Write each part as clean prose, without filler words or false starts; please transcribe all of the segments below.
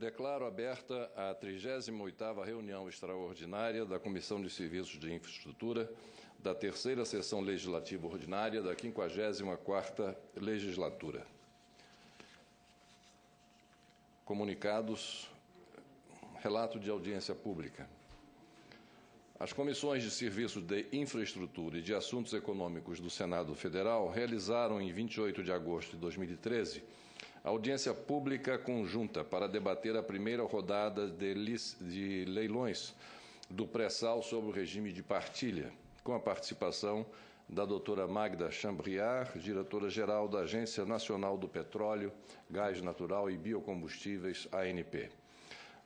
Declaro aberta a 38ª reunião extraordinária da Comissão de Serviços de Infraestrutura da terceira sessão legislativa ordinária da 54ª legislatura. Comunicados. Relato de audiência pública. As comissões de Serviços de Infraestrutura e de Assuntos Econômicos do Senado Federal realizaram, em 28 de agosto de 2013, audiência pública conjunta para debater a primeira rodada de leilões do pré-sal sobre o regime de partilha, com a participação da doutora Magda Chambriard, diretora-geral da Agência Nacional do Petróleo, Gás Natural e Biocombustíveis, ANP.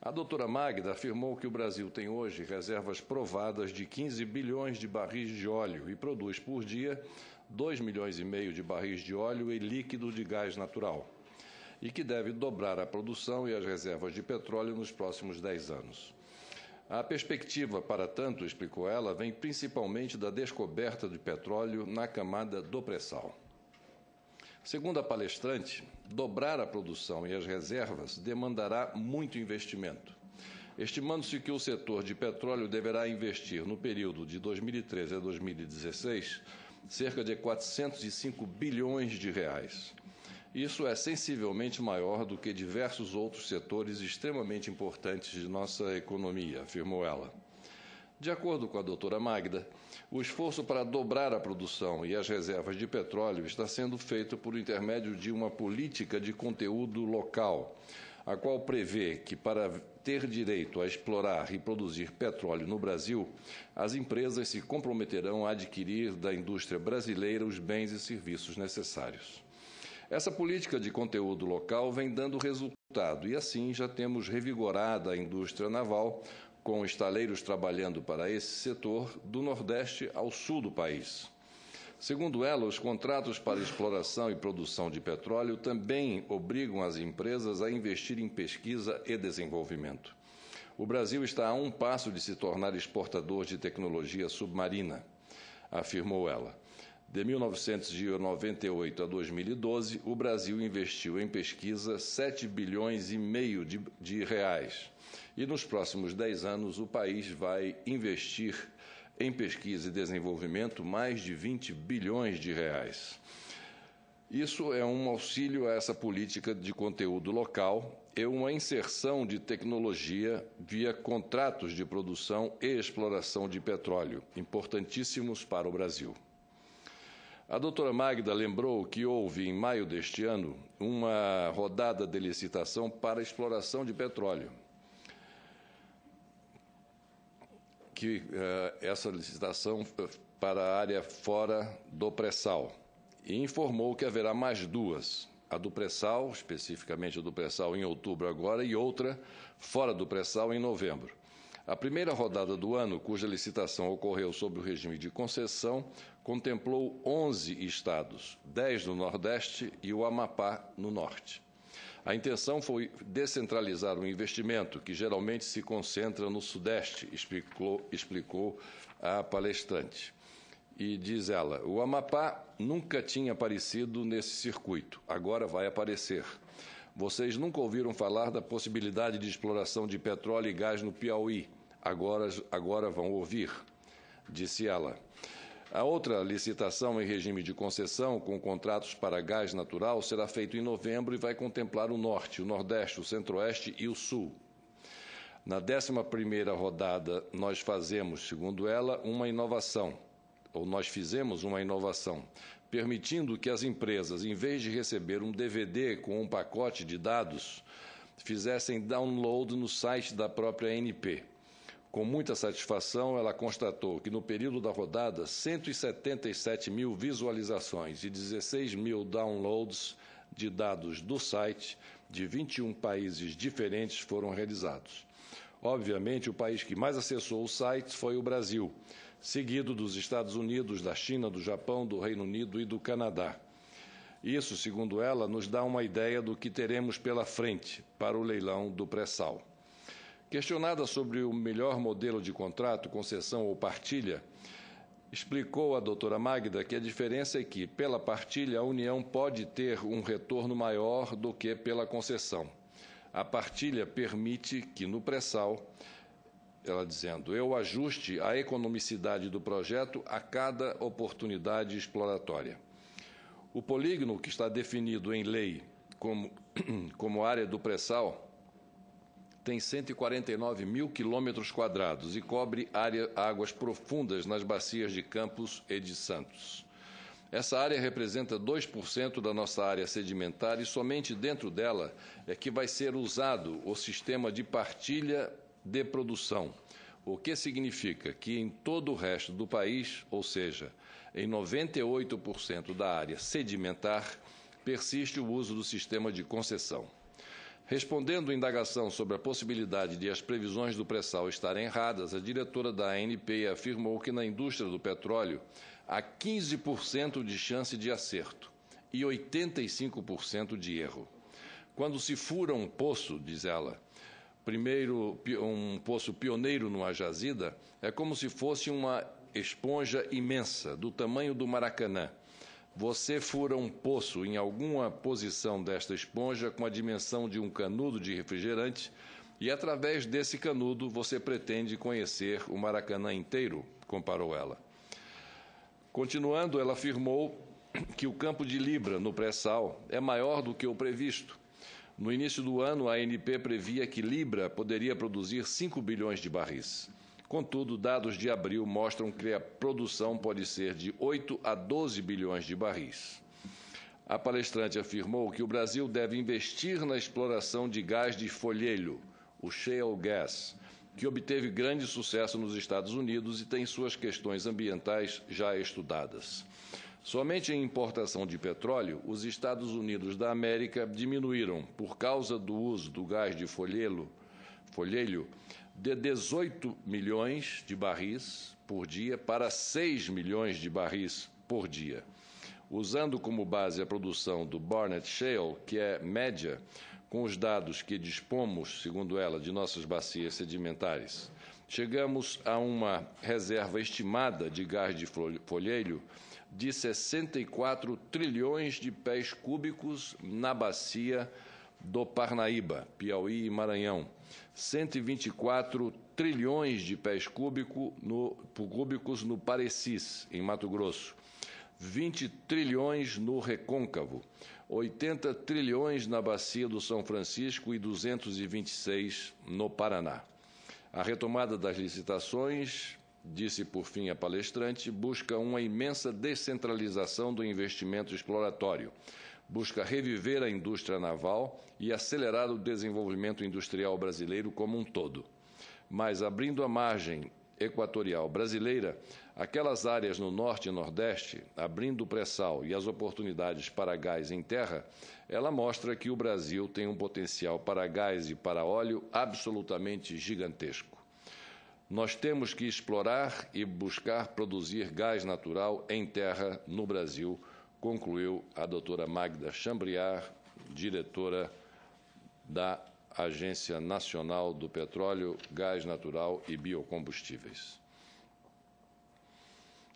A doutora Magda afirmou que o Brasil tem hoje reservas provadas de 15 bilhões de barris de óleo e produz por dia 2,5 milhões de barris de óleo e líquido de gás natural, e que deve dobrar a produção e as reservas de petróleo nos próximos 10 anos. A perspectiva, para tanto, explicou ela, vem principalmente da descoberta de petróleo na camada do pré-sal. Segundo a palestrante, dobrar a produção e as reservas demandará muito investimento. Estimando-se que o setor de petróleo deverá investir, no período de 2013 a 2016, cerca de 405 bilhões de reais. Isso é sensivelmente maior do que diversos outros setores extremamente importantes de nossa economia, afirmou ela. De acordo com a doutora Magda, o esforço para dobrar a produção e as reservas de petróleo está sendo feito por intermédio de uma política de conteúdo local, a qual prevê que, para ter direito a explorar e produzir petróleo no Brasil, as empresas se comprometerão a adquirir da indústria brasileira os bens e serviços necessários. Essa política de conteúdo local vem dando resultado e, assim, já temos revigorada a indústria naval, com estaleiros trabalhando para esse setor do Nordeste ao Sul do país. Segundo ela, os contratos para exploração e produção de petróleo também obrigam as empresas a investir em pesquisa e desenvolvimento. O Brasil está a um passo de se tornar exportador de tecnologia submarina, afirmou ela. De 1998 a 2012, o Brasil investiu em pesquisa 7,5 bilhões de reais. E nos próximos 10 anos, o país vai investir em pesquisa e desenvolvimento mais de 20 bilhões de reais. Isso é um auxílio a essa política de conteúdo local e uma inserção de tecnologia via contratos de produção e exploração de petróleo, importantíssimos para o Brasil. A doutora Magda lembrou que houve, em maio deste ano, uma rodada de licitação para exploração de petróleo, essa licitação para a área fora do pré-sal, e informou que haverá mais duas, a do pré-sal, especificamente a do pré-sal em outubro agora, e outra fora do pré-sal em novembro. A primeira rodada do ano, cuja licitação ocorreu sob o regime de concessão, contemplou 11 estados, 10 no Nordeste e o Amapá no Norte. A intenção foi descentralizar o investimento, que geralmente se concentra no Sudeste, explicou a palestrante. E diz ela, o Amapá nunca tinha aparecido nesse circuito, agora vai aparecer. Vocês nunca ouviram falar da possibilidade de exploração de petróleo e gás no Piauí, agora vão ouvir, disse ela. A outra licitação em regime de concessão, com contratos para gás natural, será feita em novembro e vai contemplar o Norte, o Nordeste, o Centro-Oeste e o Sul. Na 11ª rodada, nós fazemos, segundo ela, nós fizemos uma inovação, permitindo que as empresas, em vez de receber um DVD com um pacote de dados, fizessem download no site da própria ANP. Com muita satisfação, ela constatou que, no período da rodada, 177 mil visualizações e 16 mil downloads de dados do site de 21 países diferentes foram realizados. Obviamente, o país que mais acessou os sites foi o Brasil, seguido dos Estados Unidos, da China, do Japão, do Reino Unido e do Canadá. Isso, segundo ela, nos dá uma ideia do que teremos pela frente para o leilão do pré-sal. Questionada sobre o melhor modelo de contrato, concessão ou partilha, explicou a doutora Magda que a diferença é que, pela partilha, a União pode ter um retorno maior do que pela concessão. A partilha permite que, no pré-sal, ela dizendo, eu ajuste a economicidade do projeto a cada oportunidade exploratória. O polígono, que está definido em lei como área do pré-sal, tem 149 mil quilômetros quadrados e cobre águas profundas nas bacias de Campos e de Santos. Essa área representa 2% da nossa área sedimentar e somente dentro dela é que vai ser usado o sistema de partilha de produção, o que significa que em todo o resto do país, ou seja, em 98% da área sedimentar, persiste o uso do sistema de concessão. Respondendo à indagação sobre a possibilidade de as previsões do pré-sal estarem erradas, a diretora da ANP afirmou que na indústria do petróleo há 15% de chance de acerto e 85% de erro. Quando se fura um poço, diz ela, primeiro um poço pioneiro numa jazida, é como se fosse uma esponja imensa, do tamanho do Maracanã. Você fura um poço em alguma posição desta esponja com a dimensão de um canudo de refrigerante e, através desse canudo, você pretende conhecer o Maracanã inteiro, comparou ela. Continuando, ela afirmou que o campo de Libra no pré-sal é maior do que o previsto. No início do ano, a ANP previa que Libra poderia produzir 5 bilhões de barris. Contudo, dados de abril mostram que a produção pode ser de 8 a 12 bilhões de barris. A palestrante afirmou que o Brasil deve investir na exploração de gás de folhelho, o shale gas, que obteve grande sucesso nos Estados Unidos e tem suas questões ambientais já estudadas. Somente em importação de petróleo, os Estados Unidos da América diminuíram, por causa do uso do gás de folhelho, de 18 milhões de barris por dia para 6 milhões de barris por dia. Usando como base a produção do Barnett Shale, que é média, com os dados que dispomos, segundo ela, de nossas bacias sedimentares, chegamos a uma reserva estimada de gás de folhelho de 64 trilhões de pés cúbicos na bacia do Parnaíba, Piauí e Maranhão, 124 trilhões de pés cúbicos no Parecis, em Mato Grosso, 20 trilhões no Recôncavo, 80 trilhões na bacia do São Francisco e 226 no Paraná. A retomada das licitações, disse por fim a palestrante, busca uma imensa descentralização do investimento exploratório, busca reviver a indústria naval e acelerar o desenvolvimento industrial brasileiro como um todo. Mas, abrindo a margem equatorial brasileira, aquelas áreas no norte e nordeste, abrindo o pré-sal e as oportunidades para gás em terra, ela mostra que o Brasil tem um potencial para gás e para óleo absolutamente gigantesco. Nós temos que explorar e buscar produzir gás natural em terra no Brasil, concluiu a doutora Magda Chambriard, diretora da Agência Nacional do Petróleo, Gás Natural e Biocombustíveis.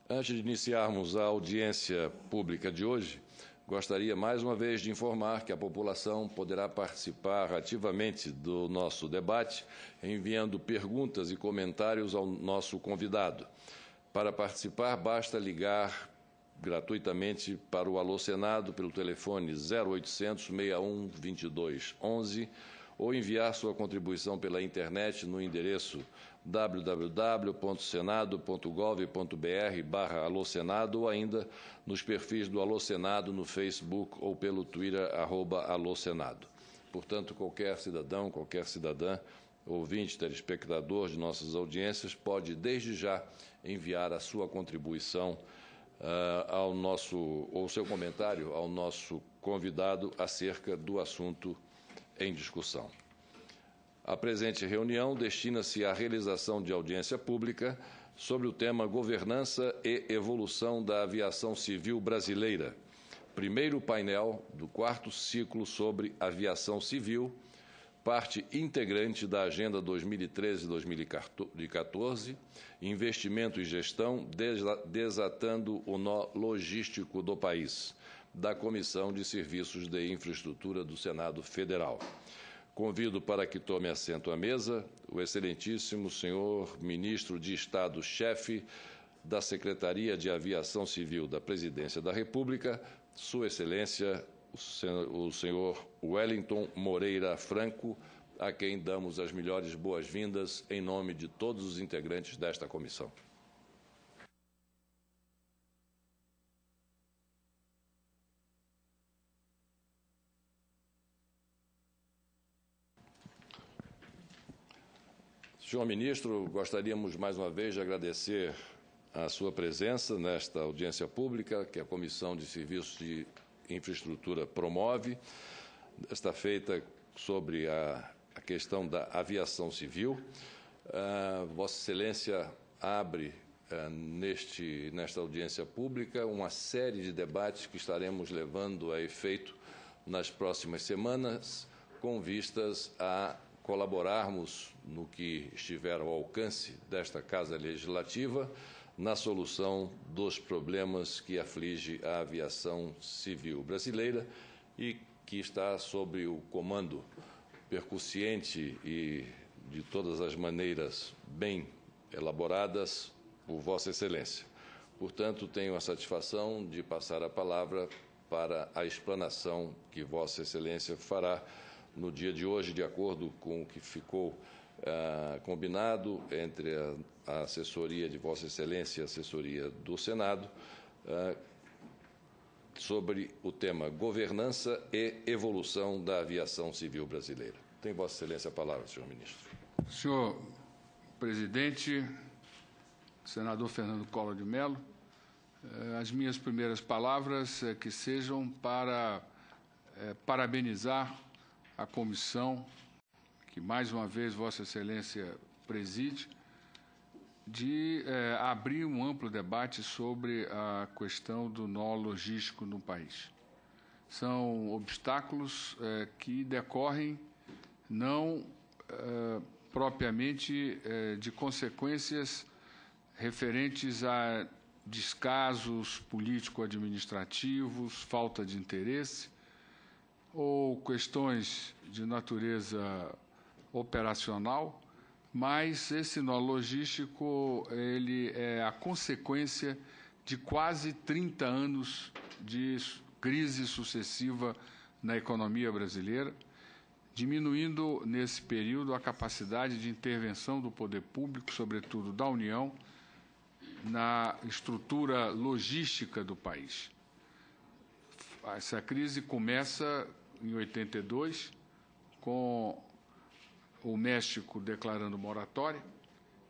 Antes de iniciarmos a audiência pública de hoje, gostaria mais uma vez de informar que a população poderá participar ativamente do nosso debate, enviando perguntas e comentários ao nosso convidado. Para participar, basta ligar gratuitamente para o Alô Senado pelo telefone 0800 61 22 11 ou enviar sua contribuição pela internet no endereço www.senado.gov.br/Alô Senado ou ainda nos perfis do Alô Senado no Facebook ou pelo Twitter @Alô Senado. Portanto, qualquer cidadão, qualquer cidadã, ouvinte, telespectador de nossas audiências pode desde já enviar a sua contribuição ou seu comentário ao nosso convidado acerca do assunto em discussão. A presente reunião destina-se à realização de audiência pública sobre o tema Governança e Evolução da Aviação Civil Brasileira, primeiro painel do 4º ciclo sobre aviação civil, parte integrante da Agenda 2013-2014, Investimento e Gestão, desatando o nó logístico do país, da Comissão de Serviços de Infraestrutura do Senado Federal. Convido para que tome assento à mesa o excelentíssimo senhor ministro de Estado-chefe da Secretaria de Aviação Civil da Presidência da República, Sua Excelência, o senhor Wellington Moreira Franco, a quem damos as melhores boas-vindas em nome de todos os integrantes desta comissão. Senhor ministro, gostaríamos mais uma vez de agradecer a sua presença nesta audiência pública que a Comissão de Serviços de Infraestrutura promove, esta feita sobre a questão da aviação civil. Vossa Excelência abre nesta audiência pública uma série de debates que estaremos levando a efeito nas próximas semanas, com vistas a colaborarmos no que estiver ao alcance desta Casa Legislativa na solução dos problemas que aflige a aviação civil brasileira e que está sob o comando percussiente e de todas as maneiras bem elaboradas por Vossa Excelência. Portanto, tenho a satisfação de passar a palavra para a explanação que Vossa Excelência fará no dia de hoje, de acordo com o que ficou combinado entre a assessoria de Vossa Excelência e a assessoria do Senado, sobre o tema governança e evolução da aviação civil brasileira. Tem Vossa Excelência a palavra, senhor ministro. Senhor presidente, senador Fernando Collor de Mello, as minhas primeiras palavras que sejam para parabenizar a comissão que, mais uma vez, Vossa Excelência preside, de abrir um amplo debate sobre a questão do nó logístico no país. São obstáculos que decorrem não propriamente de consequências referentes a descasos político-administrativos, falta de interesse, ou questões de natureza operacional, mas esse nó logístico ele é a consequência de quase 30 anos de crise sucessiva na economia brasileira, diminuindo nesse período a capacidade de intervenção do poder público, sobretudo da União, na estrutura logística do país. Essa crise começa em 82, com o México declarando moratória,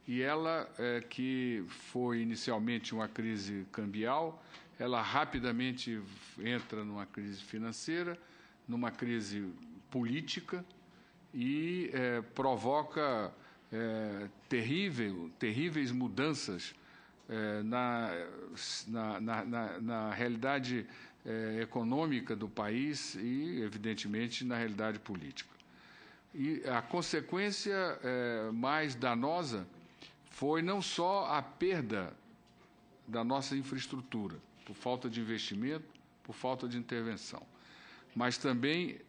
e ela, que foi inicialmente uma crise cambial, ela rapidamente entra numa crise financeira, numa crise política e provoca terríveis mudanças na realidade econômica do país e, evidentemente, na realidade política. E a consequência mais danosa foi não só a perda da nossa infraestrutura, por falta de investimento, por falta de intervenção, mas também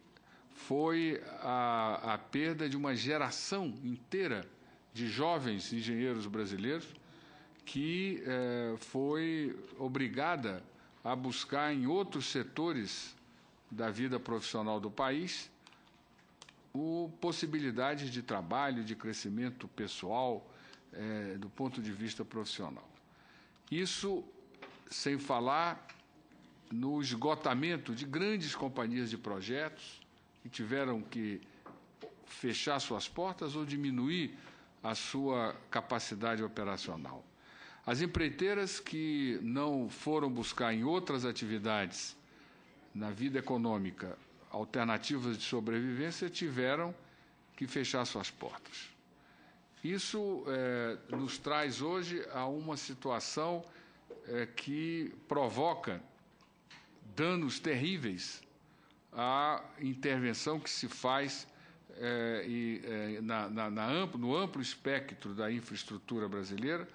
foi a perda de uma geração inteira de jovens engenheiros brasileiros que foi obrigada a buscar em outros setores da vida profissional do país possibilidades de trabalho, de crescimento pessoal, do ponto de vista profissional. Isso sem falar no esgotamento de grandes companhias de projetos que tiveram que fechar suas portas ou diminuir a sua capacidade operacional. As empreiteiras que não foram buscar em outras atividades na vida econômica alternativas de sobrevivência tiveram que fechar suas portas. Isso nos traz hoje a uma situação que provoca danos terríveis à intervenção que se faz no amplo espectro da infraestrutura brasileira,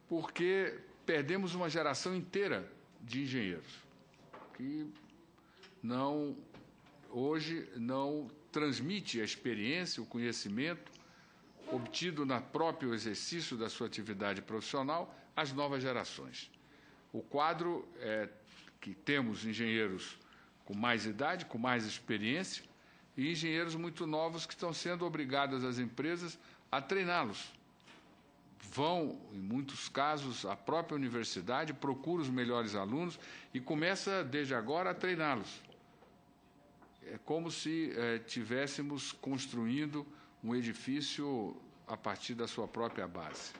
porque perdemos uma geração inteira de engenheiros que hoje não transmite a experiência, o conhecimento obtido no próprio exercício da sua atividade profissional às novas gerações. O quadro é que temos engenheiros com mais idade, com mais experiência, e engenheiros muito novos que estão sendo obrigados as empresas a treiná-los. Vão, em muitos casos, à própria universidade, procura os melhores alunos e começa, desde agora, a treiná-los. É como se tivéssemos construindo um edifício a partir da sua própria base.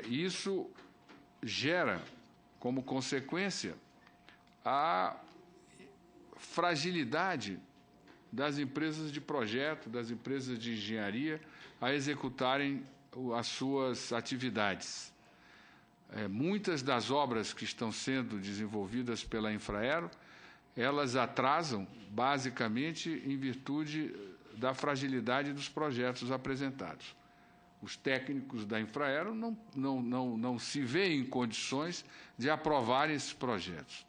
Isso gera, como consequência, a fragilidade das empresas de projeto, das empresas de engenharia, a executarem as suas atividades. Muitas das obras que estão sendo desenvolvidas pela Infraero, elas atrasam, basicamente, em virtude da fragilidade dos projetos apresentados. Os técnicos da Infraero não se veem em condições de aprovar esses projetos.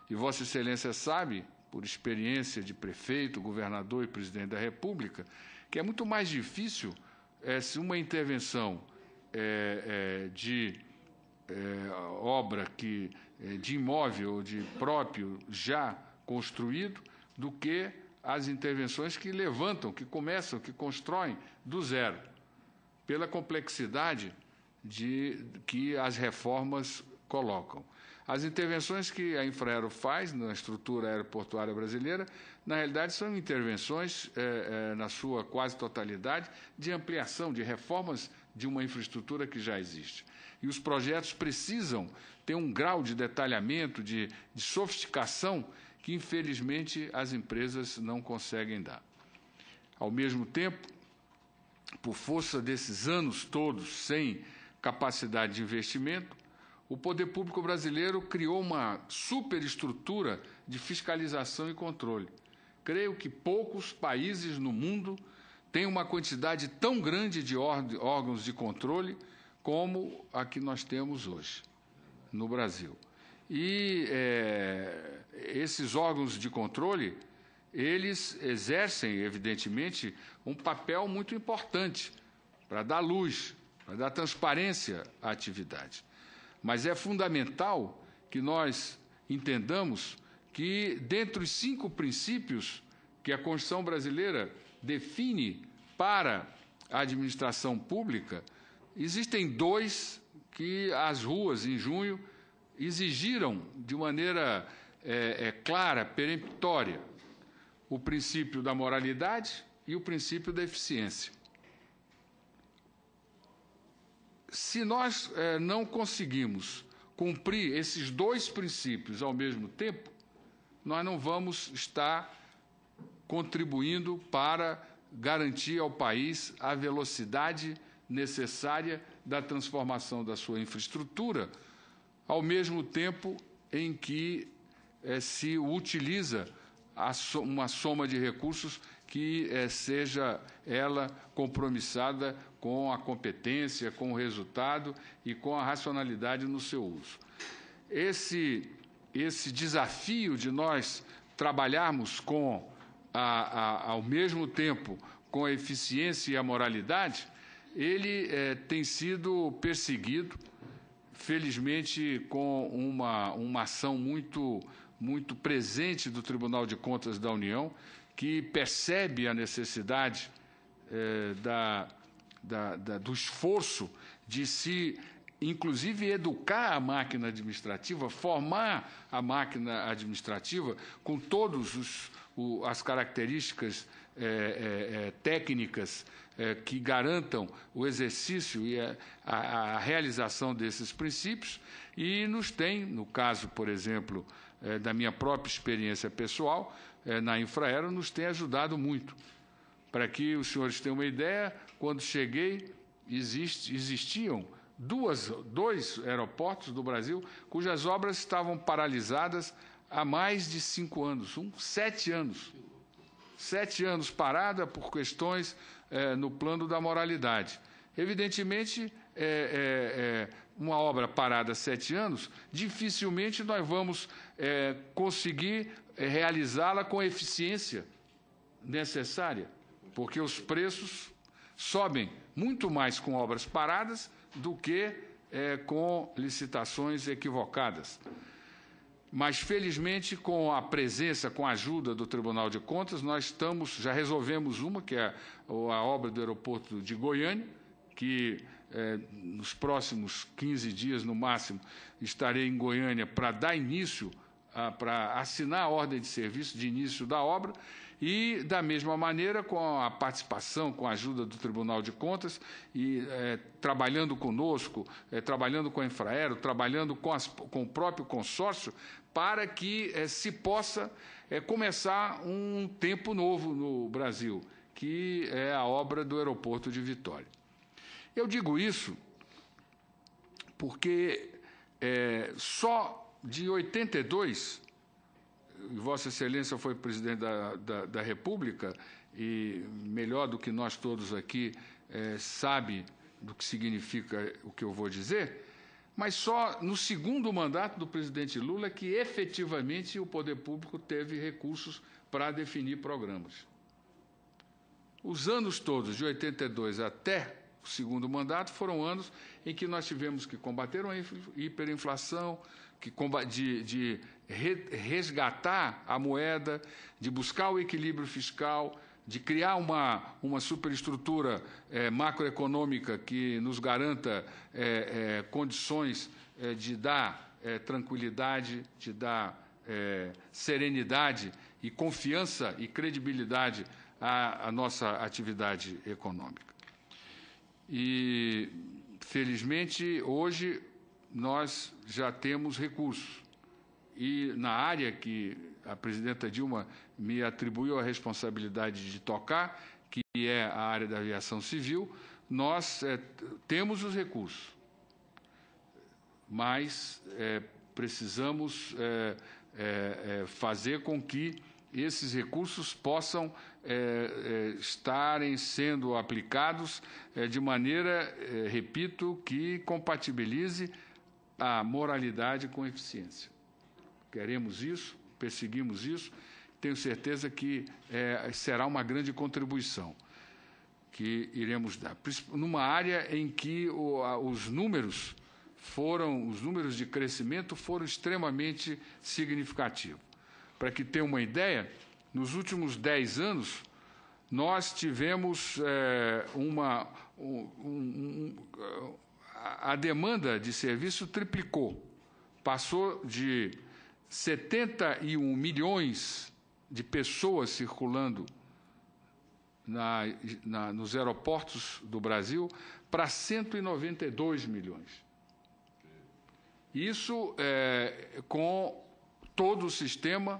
E Vossa Excelência sabe, por experiência de prefeito, governador e presidente da República, que é muito mais difícil se uma intervenção de obra de imóvel de próprio já construído do que as intervenções que levantam, que começam, que constroem do zero, pela complexidade que as reformas colocam. As intervenções que a Infraero faz na estrutura aeroportuária brasileira, na realidade, são intervenções, na sua quase totalidade, de ampliação, de reformas de uma infraestrutura que já existe. E os projetos precisam ter um grau de detalhamento, de sofisticação, que, infelizmente, as empresas não conseguem dar. Ao mesmo tempo, por força desses anos todos sem capacidade de investimento, o poder público brasileiro criou uma superestrutura de fiscalização e controle. Creio que poucos países no mundo têm uma quantidade tão grande de órgãos de controle como a que nós temos hoje no Brasil. E esses órgãos de controle, eles exercem, evidentemente, um papel muito importante para dar luz, para dar transparência à atividade. Mas é fundamental que nós entendamos que, dentre os 5 princípios que a Constituição brasileira define para a administração pública, existem 2 que as ruas, em junho, exigiram de maneira clara, peremptória: o princípio da moralidade e o princípio da eficiência. Se nós não conseguimos cumprir esses 2 princípios ao mesmo tempo, nós não vamos estar contribuindo para garantir ao país a velocidade necessária da transformação da sua infraestrutura, ao mesmo tempo em que se utiliza uma soma de recursos que seja ela compromissada com a competência, com o resultado e com a racionalidade no seu uso. Esse desafio de nós trabalharmos ao mesmo tempo com a eficiência e a moralidade, ele tem sido perseguido, felizmente, com uma ação muito presente do Tribunal de Contas da União, que percebe a necessidade do esforço de se, inclusive, educar a máquina administrativa, formar a máquina administrativa com todas as características técnicas que garantam o exercício e a realização desses princípios, e nos tem, no caso, por exemplo, da minha própria experiência pessoal, na Infraero, nos tem ajudado muito. Para que os senhores tenham uma ideia, quando cheguei, existiam 2 aeroportos do Brasil cujas obras estavam paralisadas há mais de 5 anos, 7 anos. 7 anos parada por questões no plano da moralidade. Evidentemente, uma obra parada há 7 anos, dificilmente nós vamos conseguir realizá-la com eficiência, necessária, porque os preços sobem muito mais com obras paradas do que com licitações equivocadas. Mas, felizmente, com a presença, com a ajuda do Tribunal de Contas, nós já resolvemos uma, que é a obra do aeroporto de Goiânia, que nos próximos 15 dias, no máximo, estarei em Goiânia para dar início, para assinar a ordem de serviço de início da obra, e, da mesma maneira, com a participação, com a ajuda do Tribunal de Contas, e trabalhando conosco, trabalhando com a Infraero, trabalhando com o próprio consórcio, para que se possa começar um tempo novo no Brasil, que é a obra do aeroporto de Vitória. Eu digo isso porque só de 82, Vossa Excelência foi presidente da República e, melhor do que nós todos aqui, sabe do que significa o que eu vou dizer, mas só no segundo mandato do presidente Lula que efetivamente o poder público teve recursos para definir programas. Os anos todos, de 82 até o segundo mandato, foram anos em que nós tivemos que combater a hiperinflação, de resgatar a moeda, de buscar o equilíbrio fiscal, de criar uma superestrutura macroeconômica que nos garanta condições de dar tranquilidade, de dar serenidade e confiança e credibilidade à nossa atividade econômica. E, felizmente, hoje nós já temos recursos. E, na área que a presidenta Dilma me atribuiu a responsabilidade de tocar, que é a área da aviação civil, nós temos os recursos, mas precisamos fazer com que esses recursos possam estarem sendo aplicados de maneira, repito, que compatibilize a moralidade com a eficiência. Queremos isso, perseguimos isso, tenho certeza que será uma grande contribuição que iremos dar. Numa área em que os números de crescimento foram extremamente significativos. Para que tenha uma ideia, nos últimos 10 anos, nós tivemos a demanda de serviço triplicou, passou de 71 milhões de pessoas circulando nos aeroportos do Brasil para 192 milhões. Isso com todo o sistema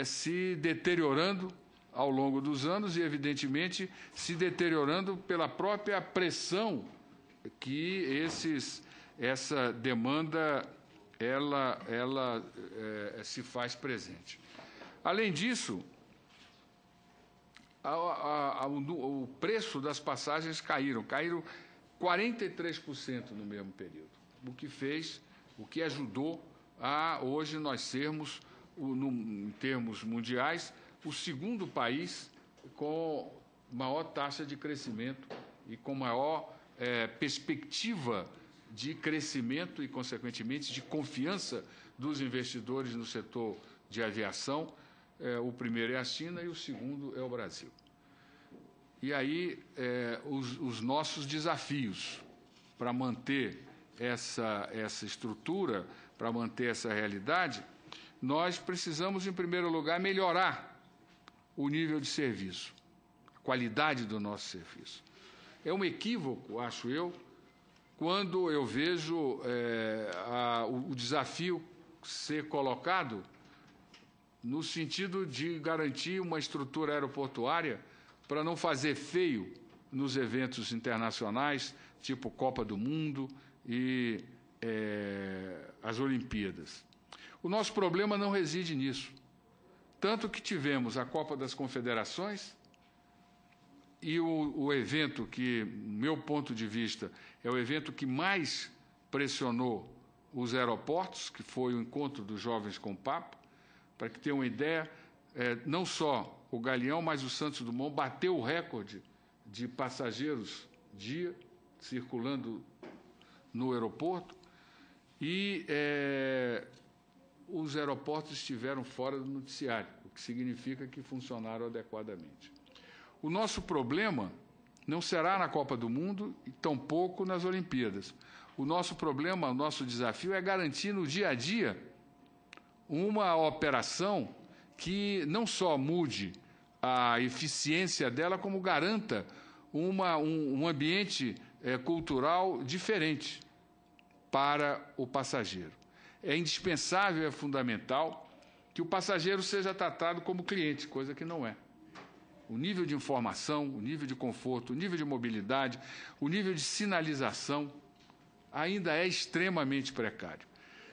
se deteriorando ao longo dos anos e, evidentemente, se deteriorando pela própria pressão que essa demanda ela se faz presente. Além disso, o preço das passagens caíram 43% no mesmo período, o que ajudou a hoje nós sermos, em termos mundiais, o segundo país com maior taxa de crescimento e com maior perspectiva de crescimento e, consequentemente, de confiança dos investidores no setor de aviação. O primeiro é a China e o segundo é o Brasil. E aí, os nossos desafios para manter essa estrutura, para manter essa realidade, nós precisamos, em primeiro lugar, melhorar o nível de serviço, a qualidade do nosso serviço. É um equívoco, acho eu, quando eu vejo o desafio ser colocado no sentido de garantir uma estrutura aeroportuária para não fazer feio nos eventos internacionais, tipo Copa do Mundo e as Olimpíadas. O nosso problema não reside nisso. Tanto que tivemos a Copa das Confederações e o evento que, do meu ponto de vista, é o evento que mais pressionou os aeroportos, que foi o encontro dos jovens com o Papa, para que tenham uma ideia, não só o Galeão, mas o Santos Dumont bateu o recorde de passageiros dia circulando no aeroporto e os aeroportos estiveram fora do noticiário, o que significa que funcionaram adequadamente. O nosso problema não será na Copa do Mundo e tampouco nas Olimpíadas. O nosso problema, o nosso desafio é garantir no dia a dia uma operação que não só mude a eficiência dela, como garanta um ambiente cultural diferente para o passageiro. É indispensável, é fundamental que o passageiro seja tratado como cliente, coisa que não é. O nível de informação, o nível de conforto, o nível de mobilidade, o nível de sinalização ainda é extremamente precário.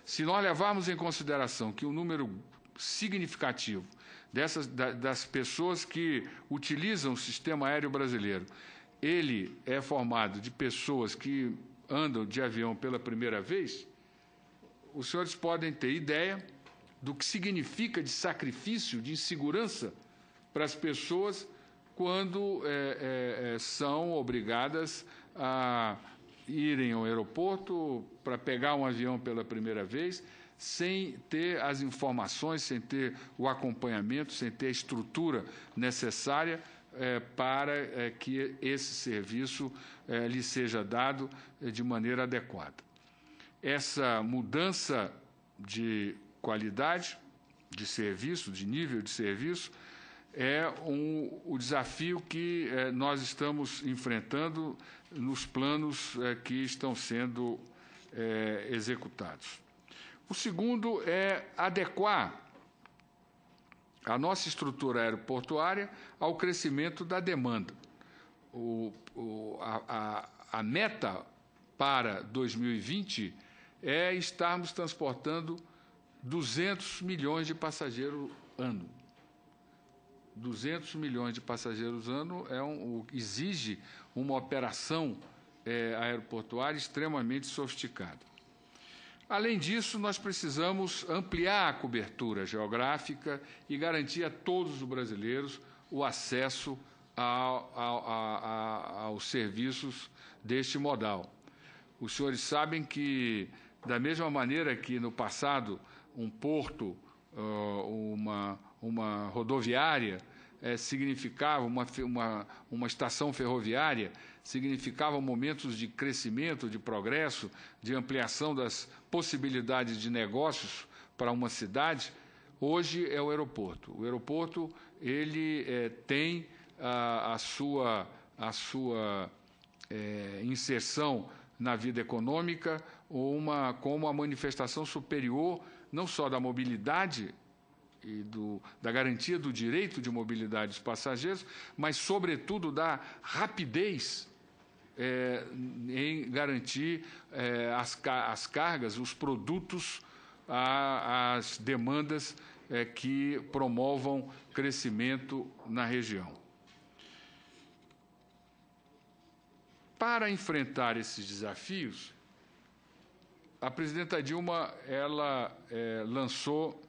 Se nós levarmos em consideração que um número significativo das pessoas que utilizam o sistema aéreo brasileiro, ele é formado de pessoas que andam de avião pela primeira vez, os senhores podem ter ideia do que significa de sacrifício, de insegurança para as pessoas quando são obrigadas a irem ao aeroporto para pegar um avião pela primeira vez, sem ter as informações, sem ter o acompanhamento, sem ter a estrutura necessária para que esse serviço lhe seja dado de maneira adequada. Essa mudança de qualidade de serviço, de nível de serviço, é o desafio que nós estamos enfrentando nos planos que estão sendo executados. O segundo é adequar a nossa estrutura aeroportuária ao crescimento da demanda. A meta para 2020 é estarmos transportando 200 milhões de passageiros ano. 200 milhões de passageiros ano exige uma operação aeroportuária extremamente sofisticada. Além disso, nós precisamos ampliar a cobertura geográfica e garantir a todos os brasileiros o acesso aos serviços deste modal. Os senhores sabem que, da mesma maneira que no passado um porto, uma rodoviária significava, uma estação ferroviária significava momentos de crescimento, de progresso, de ampliação das possibilidades de negócios para uma cidade, hoje é o aeroporto. O aeroporto ele tem a sua inserção na vida econômica como a manifestação superior não só da mobilidade e da garantia do direito de mobilidade dos passageiros, mas, sobretudo, da rapidez em garantir as cargas, os produtos, as demandas que promovam crescimento na região. Para enfrentar esses desafios, a presidenta Dilma lançou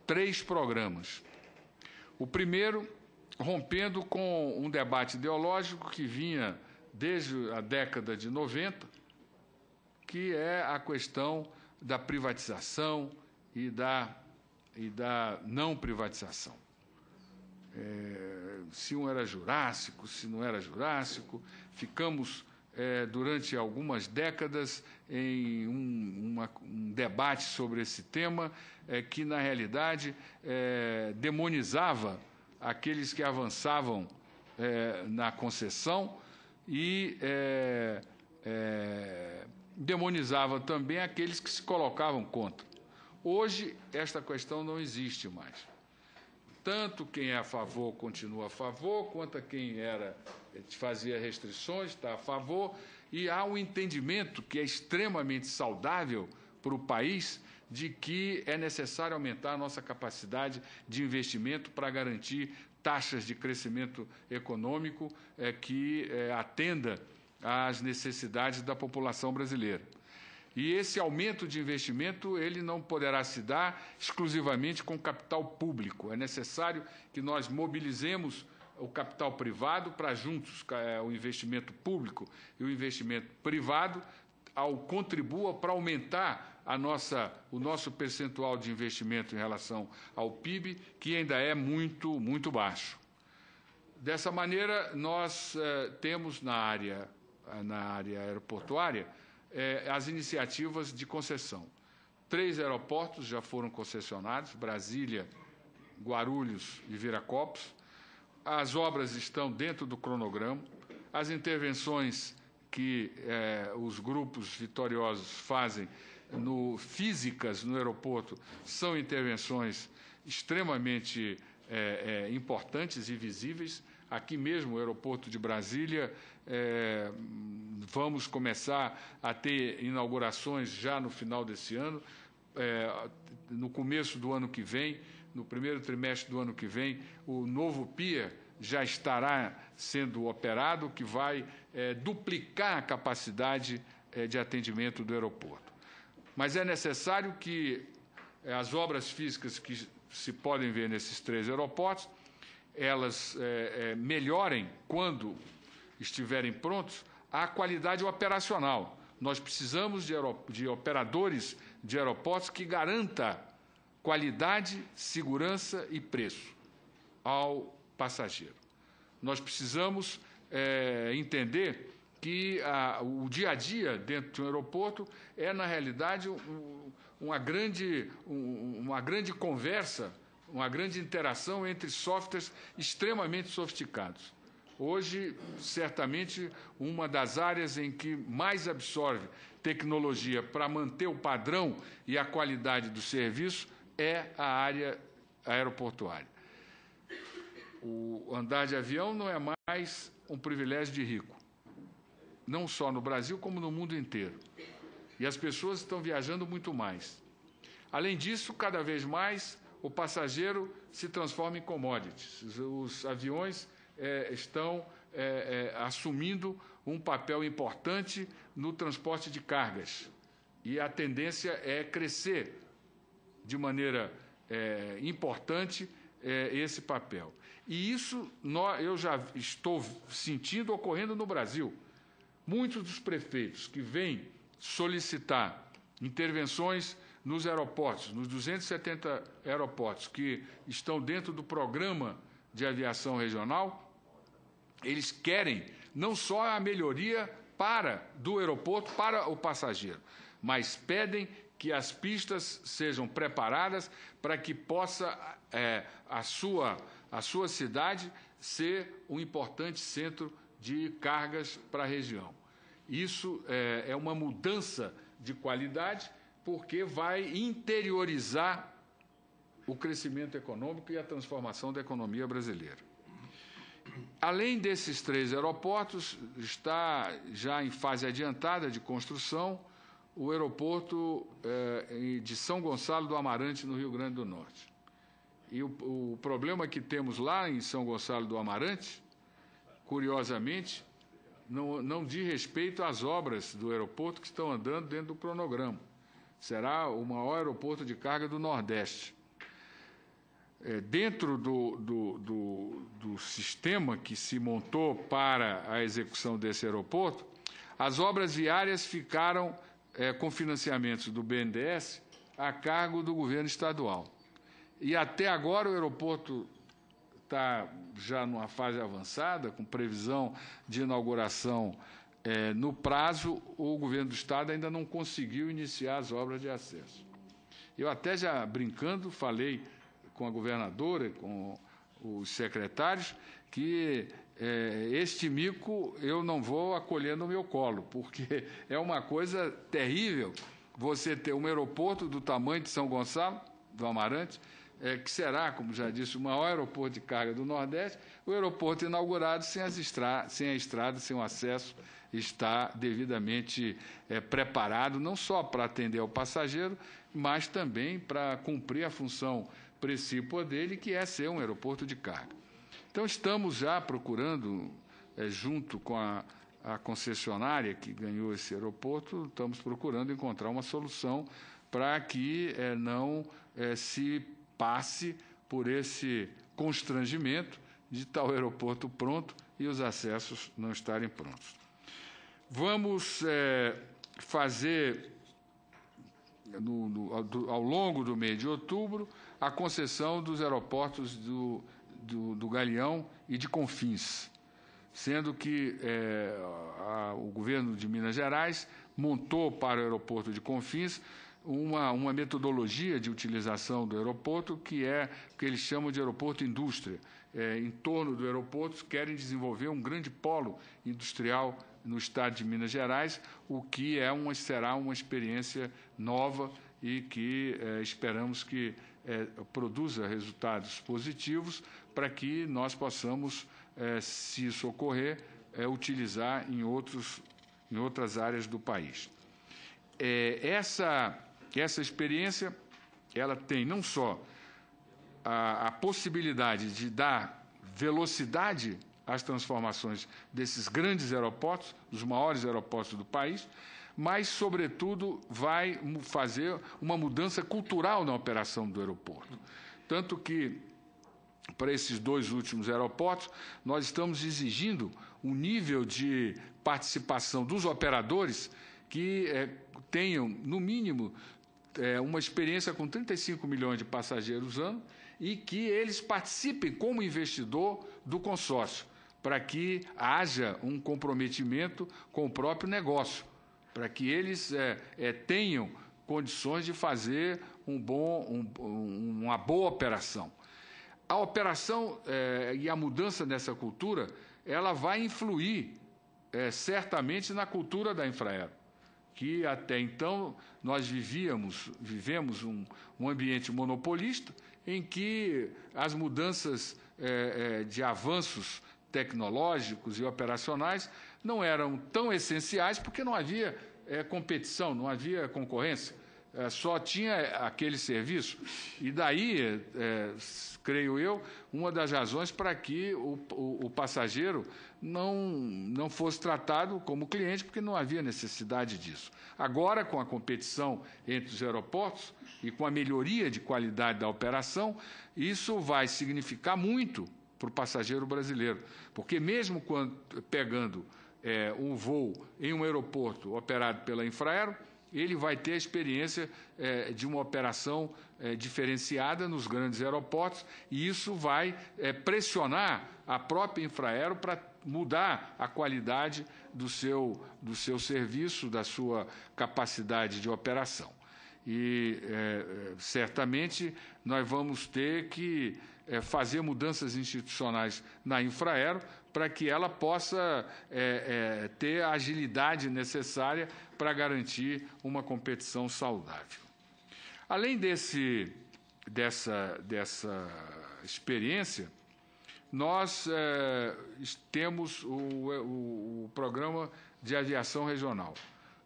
3 programas. O primeiro, rompendo com um debate ideológico que vinha desde a década de 90, que é a questão da privatização e da não privatização. Se um era Jurássico, se não era Jurássico, ficamos durante algumas décadas em um debate sobre esse tema que, na realidade, demonizava aqueles que avançavam na concessão e demonizava também aqueles que se colocavam contra. Hoje, esta questão não existe mais. Tanto quem é a favor continua a favor, quanto quem fazia restrições está a favor, e há um entendimento que é extremamente saudável para o país de que é necessário aumentar a nossa capacidade de investimento para garantir taxas de crescimento econômico que atenda às necessidades da população brasileira. E esse aumento de investimento ele não poderá se dar exclusivamente com capital público. É necessário que nós mobilizemos o capital privado para juntos, o investimento público e o investimento privado, contribua para aumentar o nosso percentual de investimento em relação ao PIB, que ainda é muito, muito baixo. Dessa maneira, nós temos na área aeroportuária as iniciativas de concessão. 3 aeroportos já foram concessionados, Brasília, Guarulhos e Viracopos. As obras estão dentro do cronograma. As intervenções que os grupos vitoriosos fazem físicas no aeroporto são intervenções extremamente importantes e visíveis. Aqui mesmo, o aeroporto de Brasília, vamos começar a ter inaugurações já no final desse ano, no começo do ano que vem, no primeiro trimestre do ano que vem, o novo pier já estará sendo operado, que vai duplicar a capacidade de atendimento do aeroporto. Mas é necessário que as obras físicas que se podem ver nesses 3 aeroportos, elas melhorem, quando estiverem prontos, a qualidade operacional. Nós precisamos de operadores de aeroportos que garantam qualidade, segurança e preço ao passageiro. Nós precisamos entender que o dia a dia dentro de um aeroporto é, na realidade, uma grande conversa, uma grande interação entre softwares extremamente sofisticados. Hoje, certamente, uma das áreas em que mais absorve tecnologia para manter o padrão e a qualidade do serviço é a área aeroportuária. O andar de avião não é mais um privilégio de rico, não só no Brasil, como no mundo inteiro. E as pessoas estão viajando muito mais. Além disso, cada vez mais, o passageiro se transforma em commodities. Os aviões estão assumindo um papel importante no transporte de cargas. E a tendência é crescer de maneira importante esse papel. E isso eu já estou sentindo ocorrendo no Brasil. Muitos dos prefeitos que vêm solicitar intervenções nos aeroportos, nos 270 aeroportos que estão dentro do programa de aviação regional, eles querem não só a melhoria do aeroporto para o passageiro, mas pedem que as pistas sejam preparadas para que possa a sua cidade ser um importante centro de cargas para a região. Isso é uma mudança de qualidade, porque vai interiorizar o crescimento econômico e a transformação da economia brasileira. Além desses 3 aeroportos, está já em fase adiantada de construção o aeroporto de São Gonçalo do Amarante, no Rio Grande do Norte. E o problema que temos lá em São Gonçalo do Amarante, curiosamente, não diz respeito às obras do aeroporto que estão andando dentro do cronograma. Será o maior aeroporto de carga do Nordeste. Dentro do sistema que se montou para a execução desse aeroporto, as obras viárias ficaram com financiamentos do BNDES a cargo do governo estadual. E até agora o aeroporto está já numa fase avançada, com previsão de inauguração no prazo. O governo do Estado ainda não conseguiu iniciar as obras de acesso. Eu até já brincando falei com a governadora, com os secretários, que este mico eu não vou acolher no meu colo, porque é uma coisa terrível você ter um aeroporto do tamanho de São Gonçalo do Amarante, que será, como já disse, o maior aeroporto de carga do Nordeste, o aeroporto inaugurado sem a estrada, sem o acesso, está devidamente preparado, não só para atender ao passageiro, mas também para cumprir a função precípua dele, que é ser um aeroporto de carga. Então, estamos já procurando, junto com a concessionária que ganhou esse aeroporto, estamos procurando encontrar uma solução para que não se passe por esse constrangimento de estar o aeroporto pronto e os acessos não estarem prontos. Vamos fazer, ao longo do mês de outubro, a concessão dos aeroportos do Galeão e de Confins, sendo que o governo de Minas Gerais montou para o aeroporto de Confins uma metodologia de utilização do aeroporto, que é o que eles chamam de aeroporto indústria. Em torno do aeroporto, querem desenvolver um grande polo industrial no estado de Minas Gerais, o que será uma experiência nova e que esperamos que produza resultados positivos para que nós possamos, se isso ocorrer, utilizar em outras áreas do país. Essa experiência ela tem não só a possibilidade de dar velocidade às transformações desses grandes aeroportos, dos maiores aeroportos do país, mas, sobretudo, vai fazer uma mudança cultural na operação do aeroporto. Tanto que, para esses 2 últimos aeroportos, nós estamos exigindo um nível de participação dos operadores que tenham, no mínimo, uma experiência com 35 milhões de passageiros ano e que eles participem como investidor do consórcio, para que haja um comprometimento com o próprio negócio, para que eles tenham condições de fazer uma boa operação. A operação e a mudança nessa cultura, ela vai influir certamente na cultura da Infraero, que até então nós vivemos um ambiente monopolista em que as mudanças de avanços tecnológicos e operacionais não eram tão essenciais porque não havia competição, não havia concorrência, só tinha aquele serviço. E daí, creio eu, uma das razões para que o passageiro não fosse tratado como cliente, porque não havia necessidade disso. Agora, com a competição entre os aeroportos e com a melhoria de qualidade da operação, isso vai significar muito para o passageiro brasileiro, porque mesmo pegando um voo em um aeroporto operado pela Infraero, ele vai ter a experiência de uma operação diferenciada nos grandes aeroportos, e isso vai pressionar a própria Infraero para mudar a qualidade do seu serviço, da sua capacidade de operação. E, certamente, nós vamos ter que fazer mudanças institucionais na Infraero para que ela possa ter a agilidade necessária para garantir uma competição saudável. Além dessa experiência, nós temos o Programa de Aviação Regional.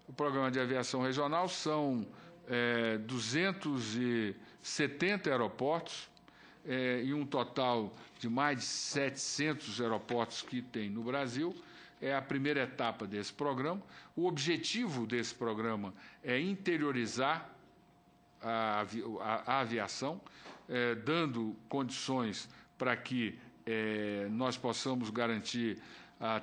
O Programa de Aviação Regional são 270 aeroportos, em um total de mais de 700 aeroportos que tem no Brasil. É a primeira etapa desse programa. O objetivo desse programa é interiorizar a aviação, dando condições para que nós possamos garantir a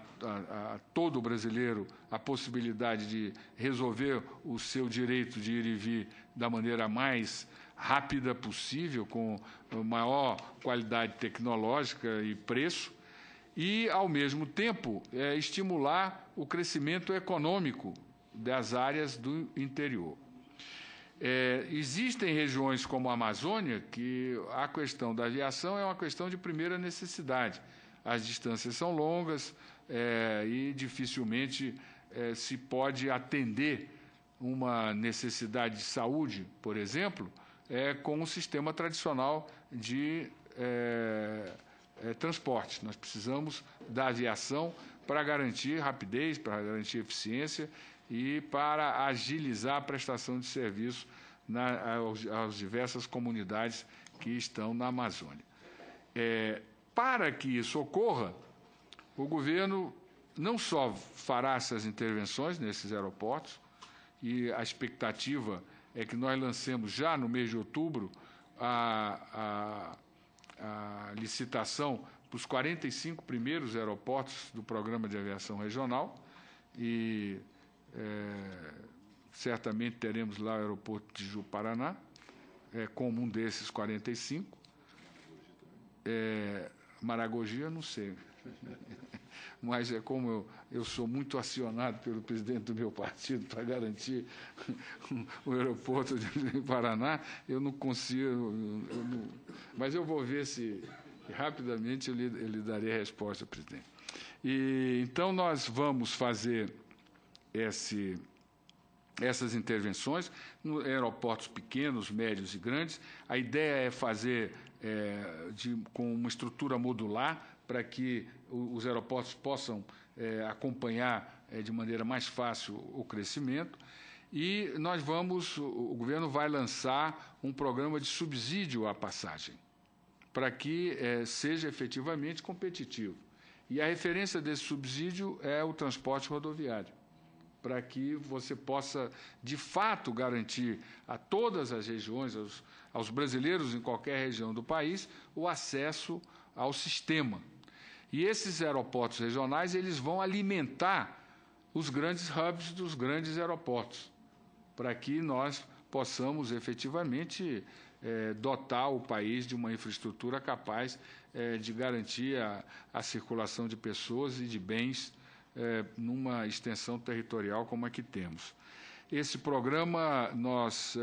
todo brasileiro a possibilidade de resolver o seu direito de ir e vir da maneira mais rápida possível, com a maior qualidade tecnológica e preço, e, ao mesmo tempo, estimular o crescimento econômico das áreas do interior. Existem regiões como a Amazônia que a questão da aviação é uma questão de primeira necessidade. As distâncias são longas e dificilmente se pode atender uma necessidade de saúde, por exemplo, com um sistema tradicional de transporte. Nós precisamos da aviação para garantir rapidez, para garantir eficiência e para agilizar a prestação de serviço às diversas comunidades que estão na Amazônia. Para que isso ocorra, o governo não só fará essas intervenções nesses aeroportos, e a expectativa é que nós lancemos já no mês de outubro a licitação para os 45 primeiros aeroportos do Programa de Aviação Regional, e certamente teremos lá o aeroporto de Ju-Paraná, como um desses 45. Maragogi, eu não sei. Mas como eu sou muito acionado pelo presidente do meu partido para garantir o aeroporto de Paraná, eu não consigo. Mas eu vou ver se rapidamente eu lhe darei a resposta, presidente. Então, nós vamos fazer essas intervenções em aeroportos pequenos, médios e grandes. A ideia é fazer com uma estrutura modular, para que os aeroportos possam acompanhar de maneira mais fácil o crescimento. E o governo vai lançar um programa de subsídio à passagem, para que seja efetivamente competitivo. E a referência desse subsídio é o transporte rodoviário, para que você possa, de fato, garantir a todas as regiões, aos brasileiros em qualquer região do país, o acesso ao sistema. E esses aeroportos regionais, eles vão alimentar os grandes hubs dos grandes aeroportos, para que nós possamos efetivamente dotar o país de uma infraestrutura capaz de garantir a circulação de pessoas e de bens numa extensão territorial como a que temos. Esse programa, nós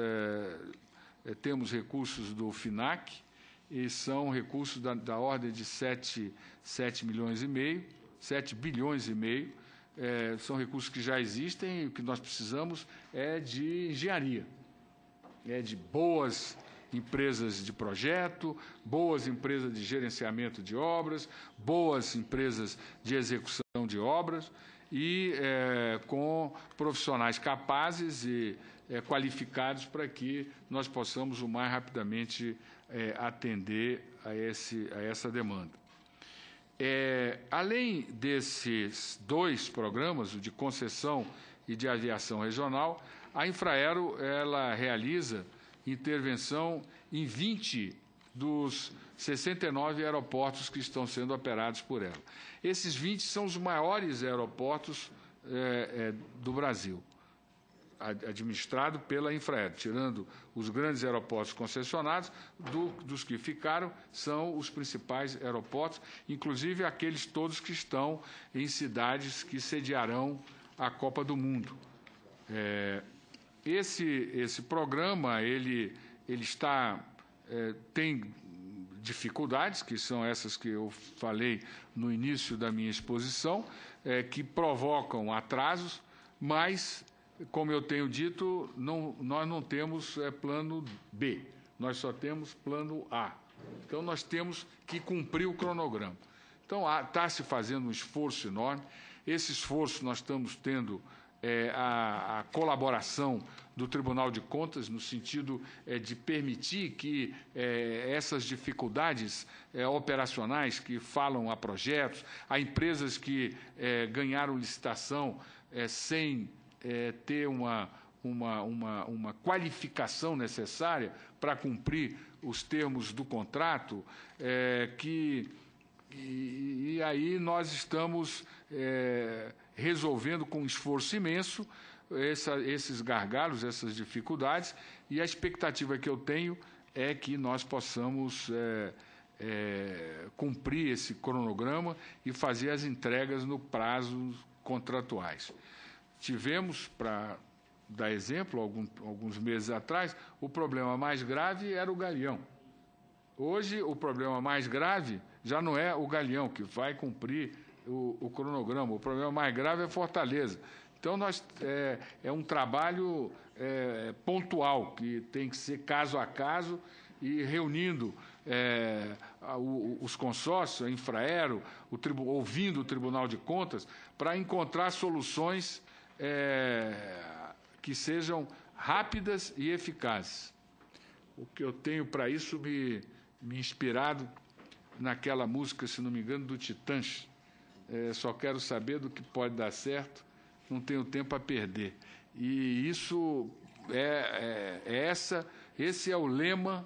temos recursos do FINAC, e são recursos da ordem de 7 bilhões e meio. São recursos que já existem, e o que nós precisamos é de engenharia, de boas empresas de projeto, boas empresas de gerenciamento de obras, boas empresas de execução de obras, e com profissionais capazes e qualificados para que nós possamos o mais rapidamente atender a essa demanda. Além desses dois programas, o de concessão e de aviação regional, a Infraero ela realiza intervenção em 20 dos 69 aeroportos que estão sendo operados por ela. Esses 20 são os maiores aeroportos do Brasil, administrado pela Infraero, tirando os grandes aeroportos concessionados, dos que ficaram, são os principais aeroportos, inclusive aqueles todos que estão em cidades que sediarão a Copa do Mundo. Esse programa ele tem dificuldades, que são essas que eu falei no início da minha exposição, que provocam atrasos, mas, como eu tenho dito, nós não temos plano B, nós só temos plano A. Então, nós temos que cumprir o cronograma. Então, está se fazendo um esforço enorme. Esse esforço nós estamos tendo a colaboração do Tribunal de Contas, no sentido de permitir que essas dificuldades operacionais que falam a projetos, a empresas que ganharam licitação sem ter uma qualificação necessária para cumprir os termos do contrato, e aí nós estamos resolvendo com esforço imenso esses gargalos, essas dificuldades, e a expectativa que eu tenho é que nós possamos cumprir esse cronograma e fazer as entregas no prazo contratuais. Tivemos, para dar exemplo, alguns meses atrás, o problema mais grave era o Galeão. Hoje, o problema mais grave já não é o Galeão, que vai cumprir o cronograma. O problema mais grave é Fortaleza. Então, é um trabalho pontual, que tem que ser caso a caso, e reunindo os consórcios, a Infraero, ouvindo o Tribunal de Contas, para encontrar soluções que sejam rápidas e eficazes. O que eu tenho para isso me inspirado naquela música, se não me engano, do Titãs, só quero saber do que pode dar certo, não tenho tempo a perder. E isso esse é o lema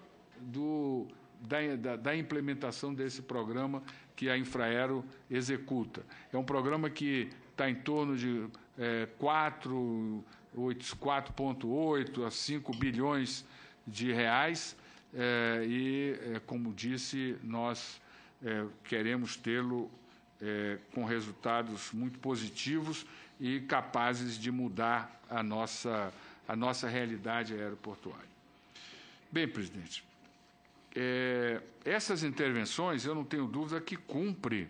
da implementação desse programa que a Infraero executa. É um programa que está em torno de 4,8 a 5 bilhões de reais como disse, nós queremos tê-lo com resultados muito positivos e capazes de mudar a nossa realidade aeroportuária. Bem, presidente, essas intervenções, eu não tenho dúvida que cumpre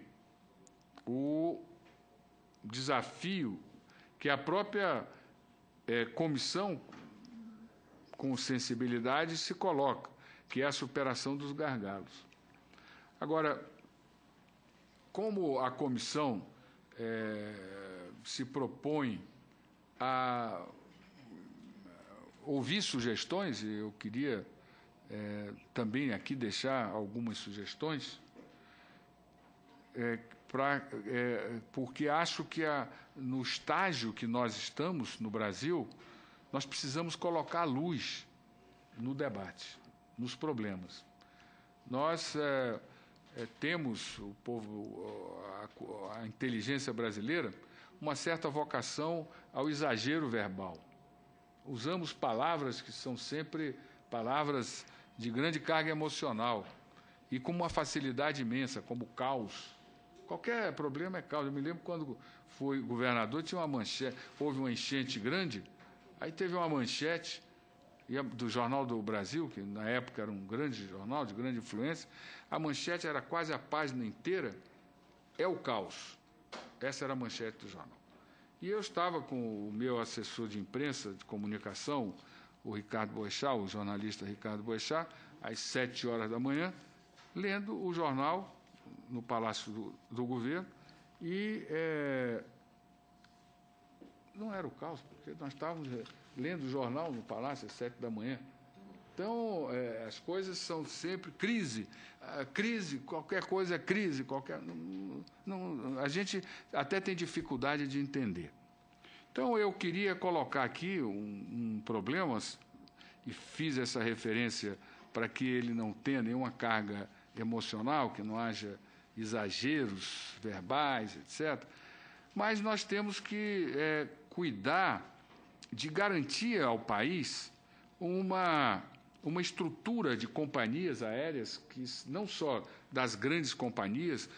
o desafio que a própria comissão, com sensibilidade, se coloca, que é a superação dos gargalos. Agora, como a comissão se propõe a ouvir sugestões, e eu queria também aqui deixar algumas sugestões, porque acho que no estágio que nós estamos no Brasil, nós precisamos colocar luz no debate, nos problemas. Nós temos, o povo, a inteligência brasileira, uma certa vocação ao exagero verbal. Usamos palavras que são sempre palavras de grande carga emocional e com uma facilidade imensa, como caos. Qualquer problema é caos. Eu me lembro quando fui governador, tinha uma manchete, houve uma enchente grande, aí teve uma manchete do Jornal do Brasil, que na época era um grande jornal, de grande influência, a manchete era quase a página inteira, é o caos. Essa era a manchete do jornal. E eu estava com o meu assessor de imprensa, de comunicação, o Ricardo Boechat, o jornalista Ricardo Boechat, às 7 horas da manhã, lendo o jornal no Palácio do Governo, e não era o caos, porque nós estávamos lendo o jornal no Palácio às 7 da manhã. Então, as coisas são sempre crise, qualquer coisa é crise, a gente até tem dificuldade de entender. Então, eu queria colocar aqui um problema, e fiz essa referência para que ele não tenha nenhuma carga emocional, que não haja exageros verbais, etc. Mas nós temos que cuidar de garantir ao país uma estrutura de companhias aéreas, que não só das grandes companhias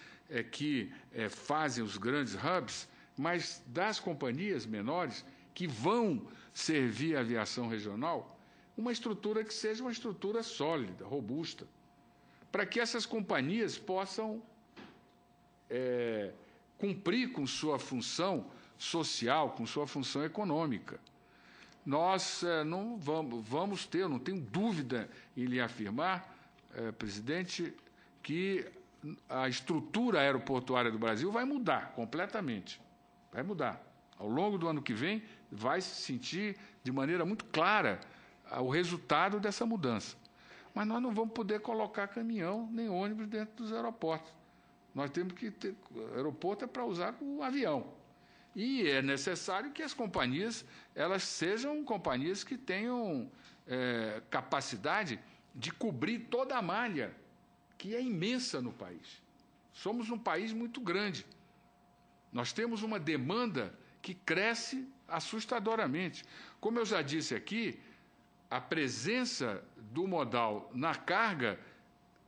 que fazem os grandes hubs, mas das companhias menores que vão servir a aviação regional, uma estrutura que seja uma estrutura sólida, robusta, para que essas companhias possam cumprir com sua função social, com sua função econômica. Nós não vamos ter, eu não tenho dúvida em lhe afirmar, presidente, que a estrutura aeroportuária do Brasil vai mudar completamente. Vai mudar. Ao longo do ano que vem, vai se sentir de maneira muito clara o resultado dessa mudança. Mas nós não vamos poder colocar caminhão nem ônibus dentro dos aeroportos. Nós temos que ter... O aeroporto é para usar com avião. E é necessário que as companhias elas sejam companhias que tenham capacidade de cobrir toda a malha, que é imensa no país. Somos um país muito grande. Nós temos uma demanda que cresce assustadoramente. Como eu já disse aqui, a presença do modal na carga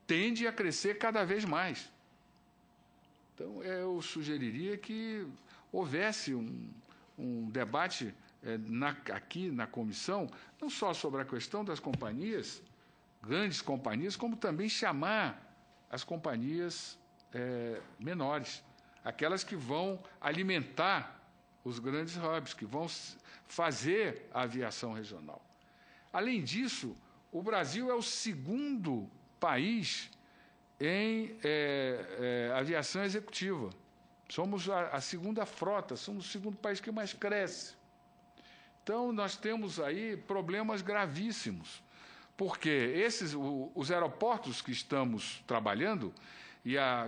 tende a crescer cada vez mais. Então, eu sugeriria que houvesse um debate aqui na comissão, não só sobre a questão das companhias, grandes companhias, como também chamar as companhias menores, aquelas que vão alimentar os grandes hubs, que vão fazer a aviação regional. Além disso, o Brasil é o segundo país em aviação executiva. Somos a segunda frota, somos o segundo país que mais cresce. Então, nós temos aí problemas gravíssimos, porque os aeroportos que estamos trabalhando,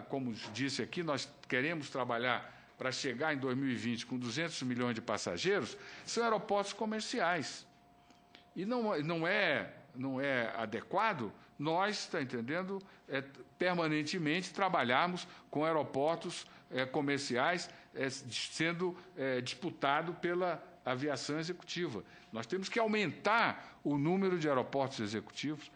como disse aqui, nós queremos trabalhar para chegar em 2020 com 200 milhões de passageiros, são aeroportos comerciais. E não é adequado nós, está entendendo, permanentemente trabalharmos com aeroportos comerciais sendo disputado pela aviação executiva. Nós temos que aumentar o número de aeroportos executivos.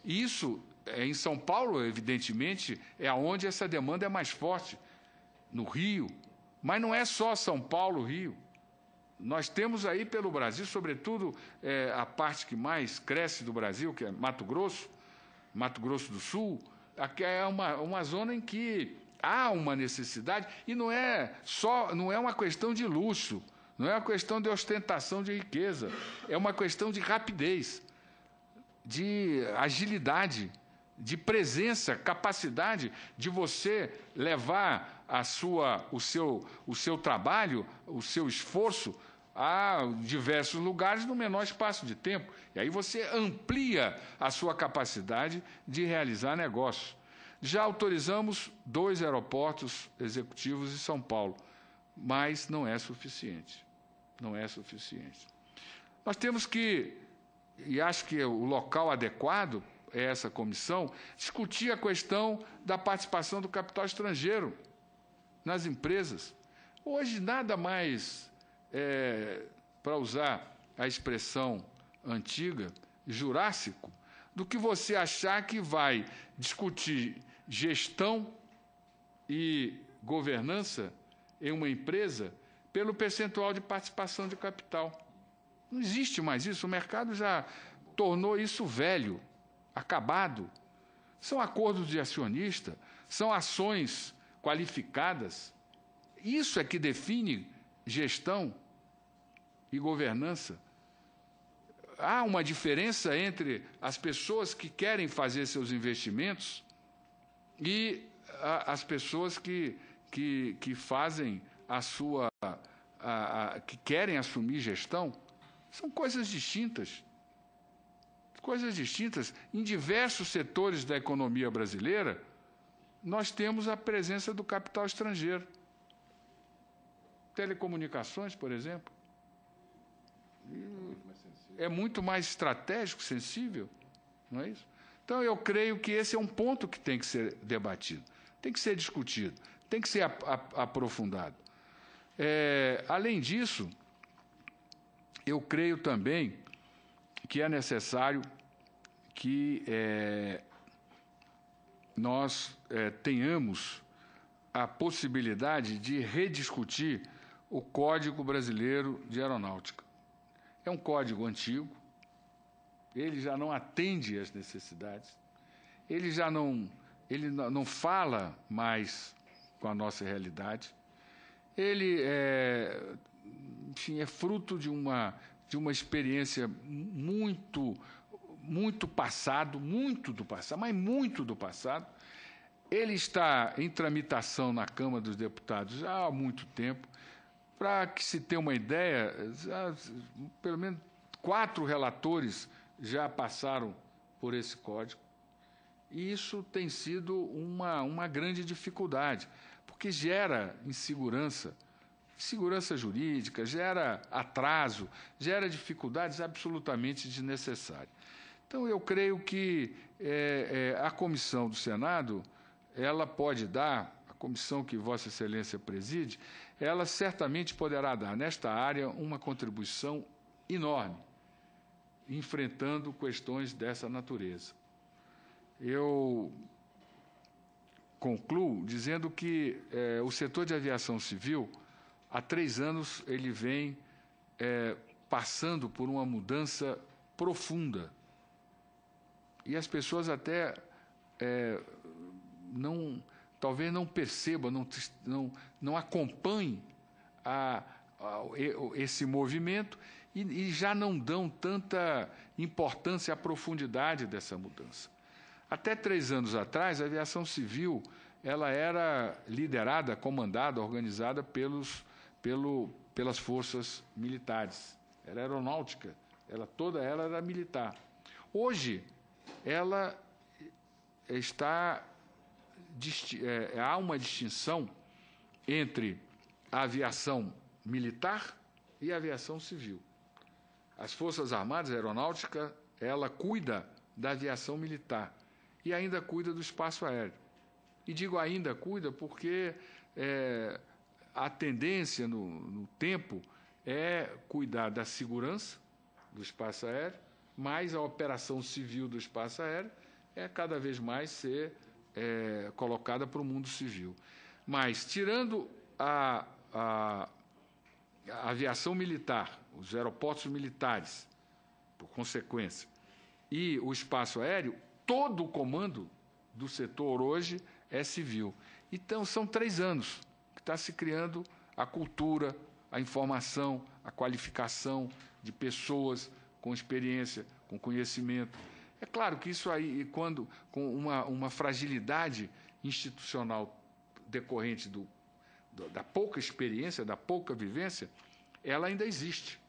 E isso, em São Paulo, evidentemente, é onde essa demanda é mais forte, no Rio. Mas não é só São Paulo, Rio. Nós temos aí pelo Brasil, sobretudo a parte que mais cresce do Brasil, que é Mato Grosso do Sul, aqui é uma zona em que há uma necessidade, e não é uma questão de luxo, não é uma questão de ostentação de riqueza, é uma questão de rapidez, de agilidade, de presença, capacidade de você levar o seu trabalho, o seu esforço a diversos lugares no menor espaço de tempo. E aí você amplia a sua capacidade de realizar negócios. Já autorizamos 2 aeroportos executivos em São Paulo, mas não é suficiente. Não é suficiente. Nós temos que, e acho que o local adequado é essa comissão, discutir a questão da participação do capital estrangeiro nas empresas. Hoje, nada mais, para usar a expressão antiga, jurássico, do que você achar que vai discutir gestão e governança em uma empresa pelo percentual de participação de capital. Não existe mais isso, o mercado já tornou isso velho, acabado. São acordos de acionista, são ações qualificadas. Isso é que define gestão e governança. Há uma diferença entre as pessoas que querem fazer seus investimentos e as pessoas que fazem que querem assumir gestão. São coisas distintas. Coisas distintas. Em diversos setores da economia brasileira, nós temos a presença do capital estrangeiro. Telecomunicações, por exemplo. É muito mais estratégico, sensível, não é isso? Então, eu creio que esse é um ponto que tem que ser debatido, tem que ser discutido, tem que ser aprofundado. Além disso, eu creio também que é necessário que nós tenhamos a possibilidade de rediscutir o Código Brasileiro de Aeronáutica. É um código antigo, ele já não atende às necessidades, ele não fala mais com a nossa realidade, ele é fruto de uma experiência muito do passado, mas muito do passado. Ele está em tramitação na Câmara dos Deputados já há muito tempo. Para que se tenha uma ideia, pelo menos 4 relatores já passaram por esse código. E isso tem sido uma grande dificuldade, porque gera insegurança jurídica, gera atraso, gera dificuldades absolutamente desnecessárias. Então, eu creio que a comissão do Senado, ela pode dar, a comissão que Vossa Excelência preside, ela certamente poderá dar, nesta área, uma contribuição enorme, enfrentando questões dessa natureza. Eu concluo dizendo que o setor de aviação civil, há 3 anos, ele vem passando por uma mudança profunda. E as pessoas até talvez não percebam, não acompanhem esse movimento e já não dão tanta importância à profundidade dessa mudança. Até 3 anos atrás, a aviação civil ela era liderada, comandada, organizada pelas forças militares. Era aeronáutica, toda ela era militar. Hoje, ela está há uma distinção entre a aviação militar e a aviação civil. As Forças Armadas, a Aeronáutica, ela cuida da aviação militar e ainda cuida do espaço aéreo. E digo ainda cuida porque a tendência no tempo é cuidar da segurança do espaço aéreo, mas a operação civil do espaço aéreo é cada vez mais ser colocada para o mundo civil. Mas, tirando a aviação militar, os aeroportos militares, por consequência, e o espaço aéreo, todo o comando do setor hoje é civil. Então, são 3 anos que está se criando a cultura, a informação, a qualificação de pessoas com experiência, com conhecimento. É claro que isso aí, quando com uma fragilidade institucional decorrente da pouca experiência, da pouca vivência, ela ainda existe.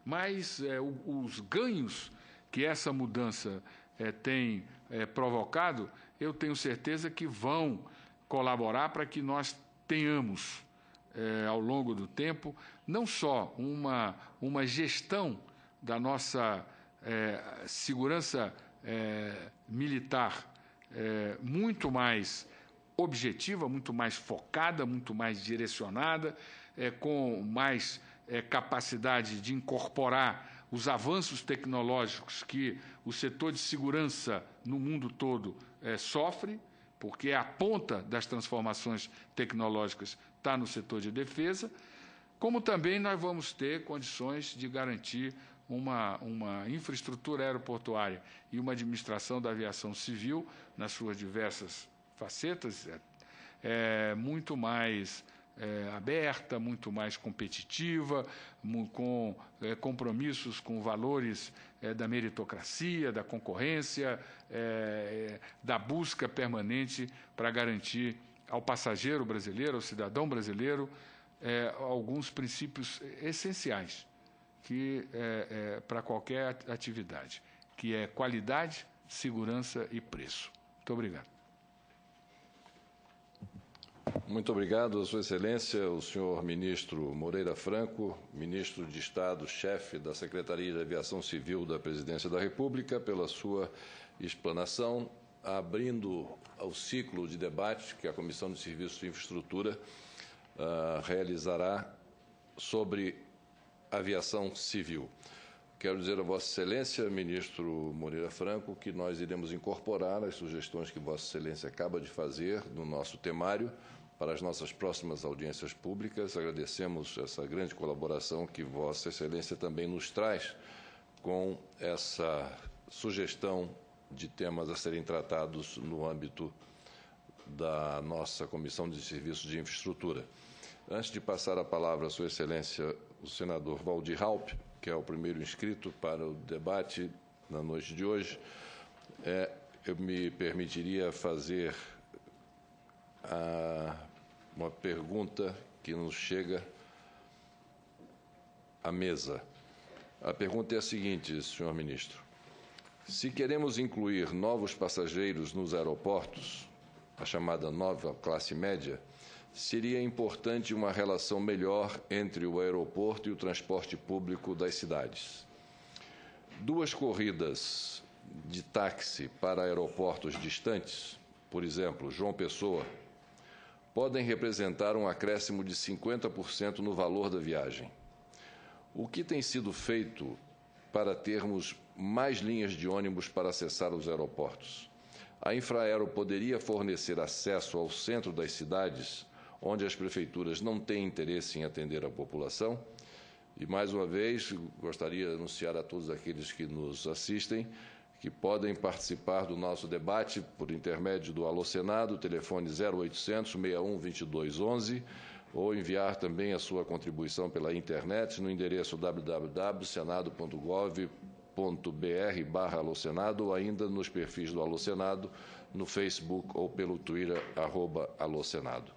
Mas os ganhos que essa mudança tem provocado, eu tenho certeza que vão colaborar para que nós tenhamos, ao longo do tempo, não só uma gestão da nossa segurança militar muito mais objetiva, muito mais focada, muito mais direcionada, com mais capacidade de incorporar os avanços tecnológicos que o setor de segurança no mundo todo sofre, porque a ponta das transformações tecnológicas está no setor de defesa, como também nós vamos ter condições de garantir uma infraestrutura aeroportuária e uma administração da aviação civil, nas suas diversas facetas, muito mais aberta, muito mais competitiva, com compromissos com valores da meritocracia, da concorrência, da busca permanente para garantir ao passageiro brasileiro, ao cidadão brasileiro, alguns princípios essenciais que para qualquer atividade, que é qualidade, segurança e preço. Muito obrigado. Muito obrigado, a Sua Excelência, o senhor ministro Moreira Franco, ministro de Estado, chefe da Secretaria de Aviação Civil da Presidência da República, pela sua explanação, abrindo o ciclo de debate que a Comissão de Serviços e Infraestrutura realizará sobre aviação civil. Quero dizer a Vossa Excelência, ministro Moreira Franco, que nós iremos incorporar as sugestões que Vossa Excelência acaba de fazer no nosso temário para as nossas próximas audiências públicas. Agradecemos essa grande colaboração que Vossa Excelência também nos traz com essa sugestão de temas a serem tratados no âmbito da nossa Comissão de Serviços de Infraestrutura. Antes de passar a palavra à Sua Excelência, o senador Waldir Raupp, que é o primeiro inscrito para o debate na noite de hoje, eu me permitiria fazer uma pergunta que nos chega à mesa. A pergunta é a seguinte, senhor ministro. Se queremos incluir novos passageiros nos aeroportos, a chamada nova classe média, seria importante uma relação melhor entre o aeroporto e o transporte público das cidades. 2 corridas de táxi para aeroportos distantes, por exemplo, João Pessoa, podem representar um acréscimo de 50% no valor da viagem. O que tem sido feito para termos mais linhas de ônibus para acessar os aeroportos? A Infraero poderia fornecer acesso ao centro das cidades, onde as prefeituras não têm interesse em atender a população? E, mais uma vez, gostaria de anunciar a todos aqueles que nos assistem que podem participar do nosso debate por intermédio do Alô Senado, telefone 0800 61 2211, ou enviar também a sua contribuição pela internet no endereço www.senado.gov.br/Alô Senado, ou ainda nos perfis do Alô Senado, no Facebook ou pelo Twitter, @Alô Senado.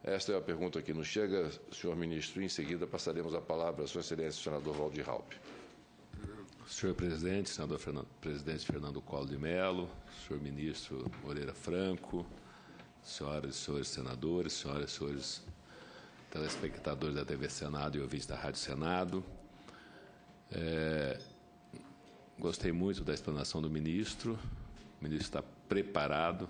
Esta é a pergunta que nos chega, senhor ministro. Em seguida, passaremos a palavra à Sua Excelência, o senador Waldir Raupp. Senhor presidente, senador presidente Fernando Collor de Mello, senhor ministro Moreira Franco, senhoras e senhores senadores, senhoras e senhores telespectadores da TV Senado e ouvintes da Rádio Senado. Gostei muito da explanação do ministro. O ministro está preparado,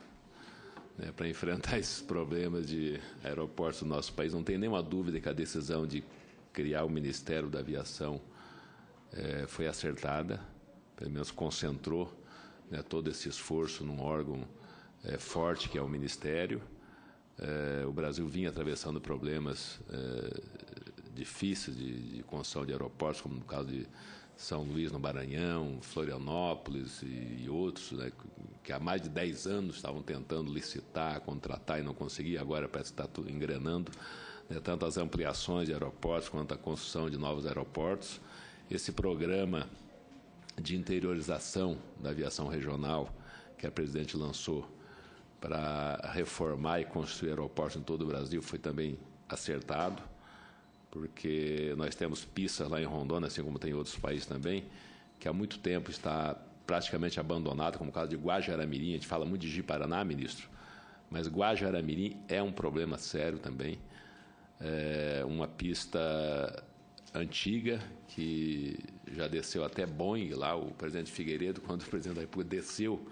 né, para enfrentar esses problemas de aeroportos do nosso país. Não tem nenhuma dúvida que a decisão de criar o Ministério da Aviação foi acertada, pelo menos concentrou, né, todo esse esforço num órgão forte que é o Ministério. O Brasil vinha atravessando problemas difíceis de construção de aeroportos, como no caso de São Luís, no Maranhão, Florianópolis e outros, né, que há mais de 10 anos estavam tentando licitar, contratar e não conseguiam. Agora parece que está tudo engrenando, né, tanto as ampliações de aeroportos quanto a construção de novos aeroportos. Esse programa de interiorização da aviação regional que a presidente lançou para reformar e construir aeroportos em todo o Brasil foi também acertado, porque nós temos pistas lá em Rondônia, assim como tem em outros países também, que há muito tempo está praticamente abandonado, como o caso de Guajará-Mirim. A gente fala muito de Ji-Paraná, ministro, mas Guajará-Mirim é um problema sério também. É uma pista antiga que já desceu até Boeing lá. O presidente Figueiredo, quando o presidente da República desceu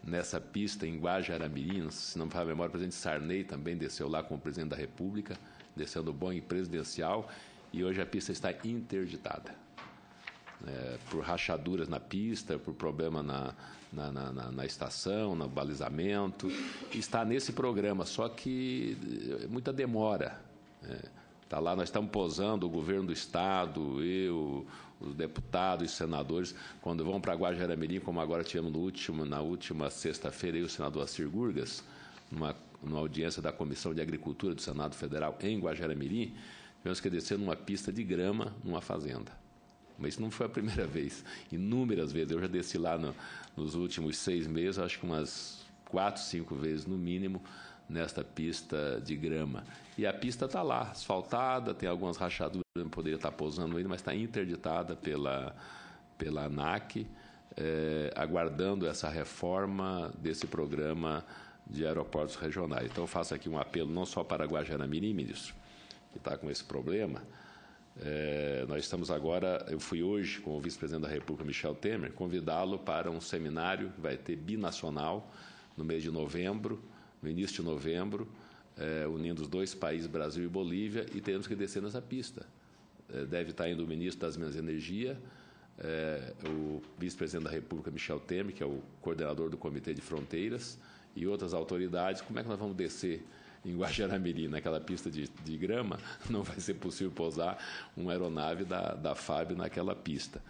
nessa pista em Guajará-Mirim, se não me falha a memória, o presidente Sarney também desceu lá com o presidente da República, descendo o Boeing presidencial, e hoje a pista está interditada. Por rachaduras na pista, por problema na estação, no balizamento. Está nesse programa, só que muita demora. Está lá, nós estamos posando, o governo do Estado, os deputados e senadores, quando vão para Guajará-Mirim, como agora tivemos na última sexta-feira, o senador Assir Gurgas, numa audiência da Comissão de Agricultura do Senado Federal em Guajará-Mirim, tivemos que descer numa pista de grama numa fazenda. Mas isso não foi a primeira vez, inúmeras vezes. Eu já desci lá nos últimos 6 meses, acho que umas 4, 5 vezes no mínimo, nesta pista de grama. E a pista está lá, asfaltada, tem algumas rachaduras, não poderia estar pousando ainda, mas está interditada pela ANAC, aguardando essa reforma desse programa de aeroportos regionais. Então, eu faço aqui um apelo não só para Guajará-Mirim, ministro, que está com esse problema. Nós estamos agora, eu fui hoje com o vice-presidente da República, Michel Temer, convidá-lo para um seminário que vai ter binacional no mês de novembro, no início de novembro, unindo os 2 países, Brasil e Bolívia, e temos que descer nessa pista. Deve estar indo o ministro das Minas e Energia, o vice-presidente da República, Michel Temer, que é o coordenador do Comitê de Fronteiras, e outras autoridades. Como é que nós vamos descer em Guajará-Mirim, naquela pista de grama? Não vai ser possível pousar uma aeronave da FAB naquela pista.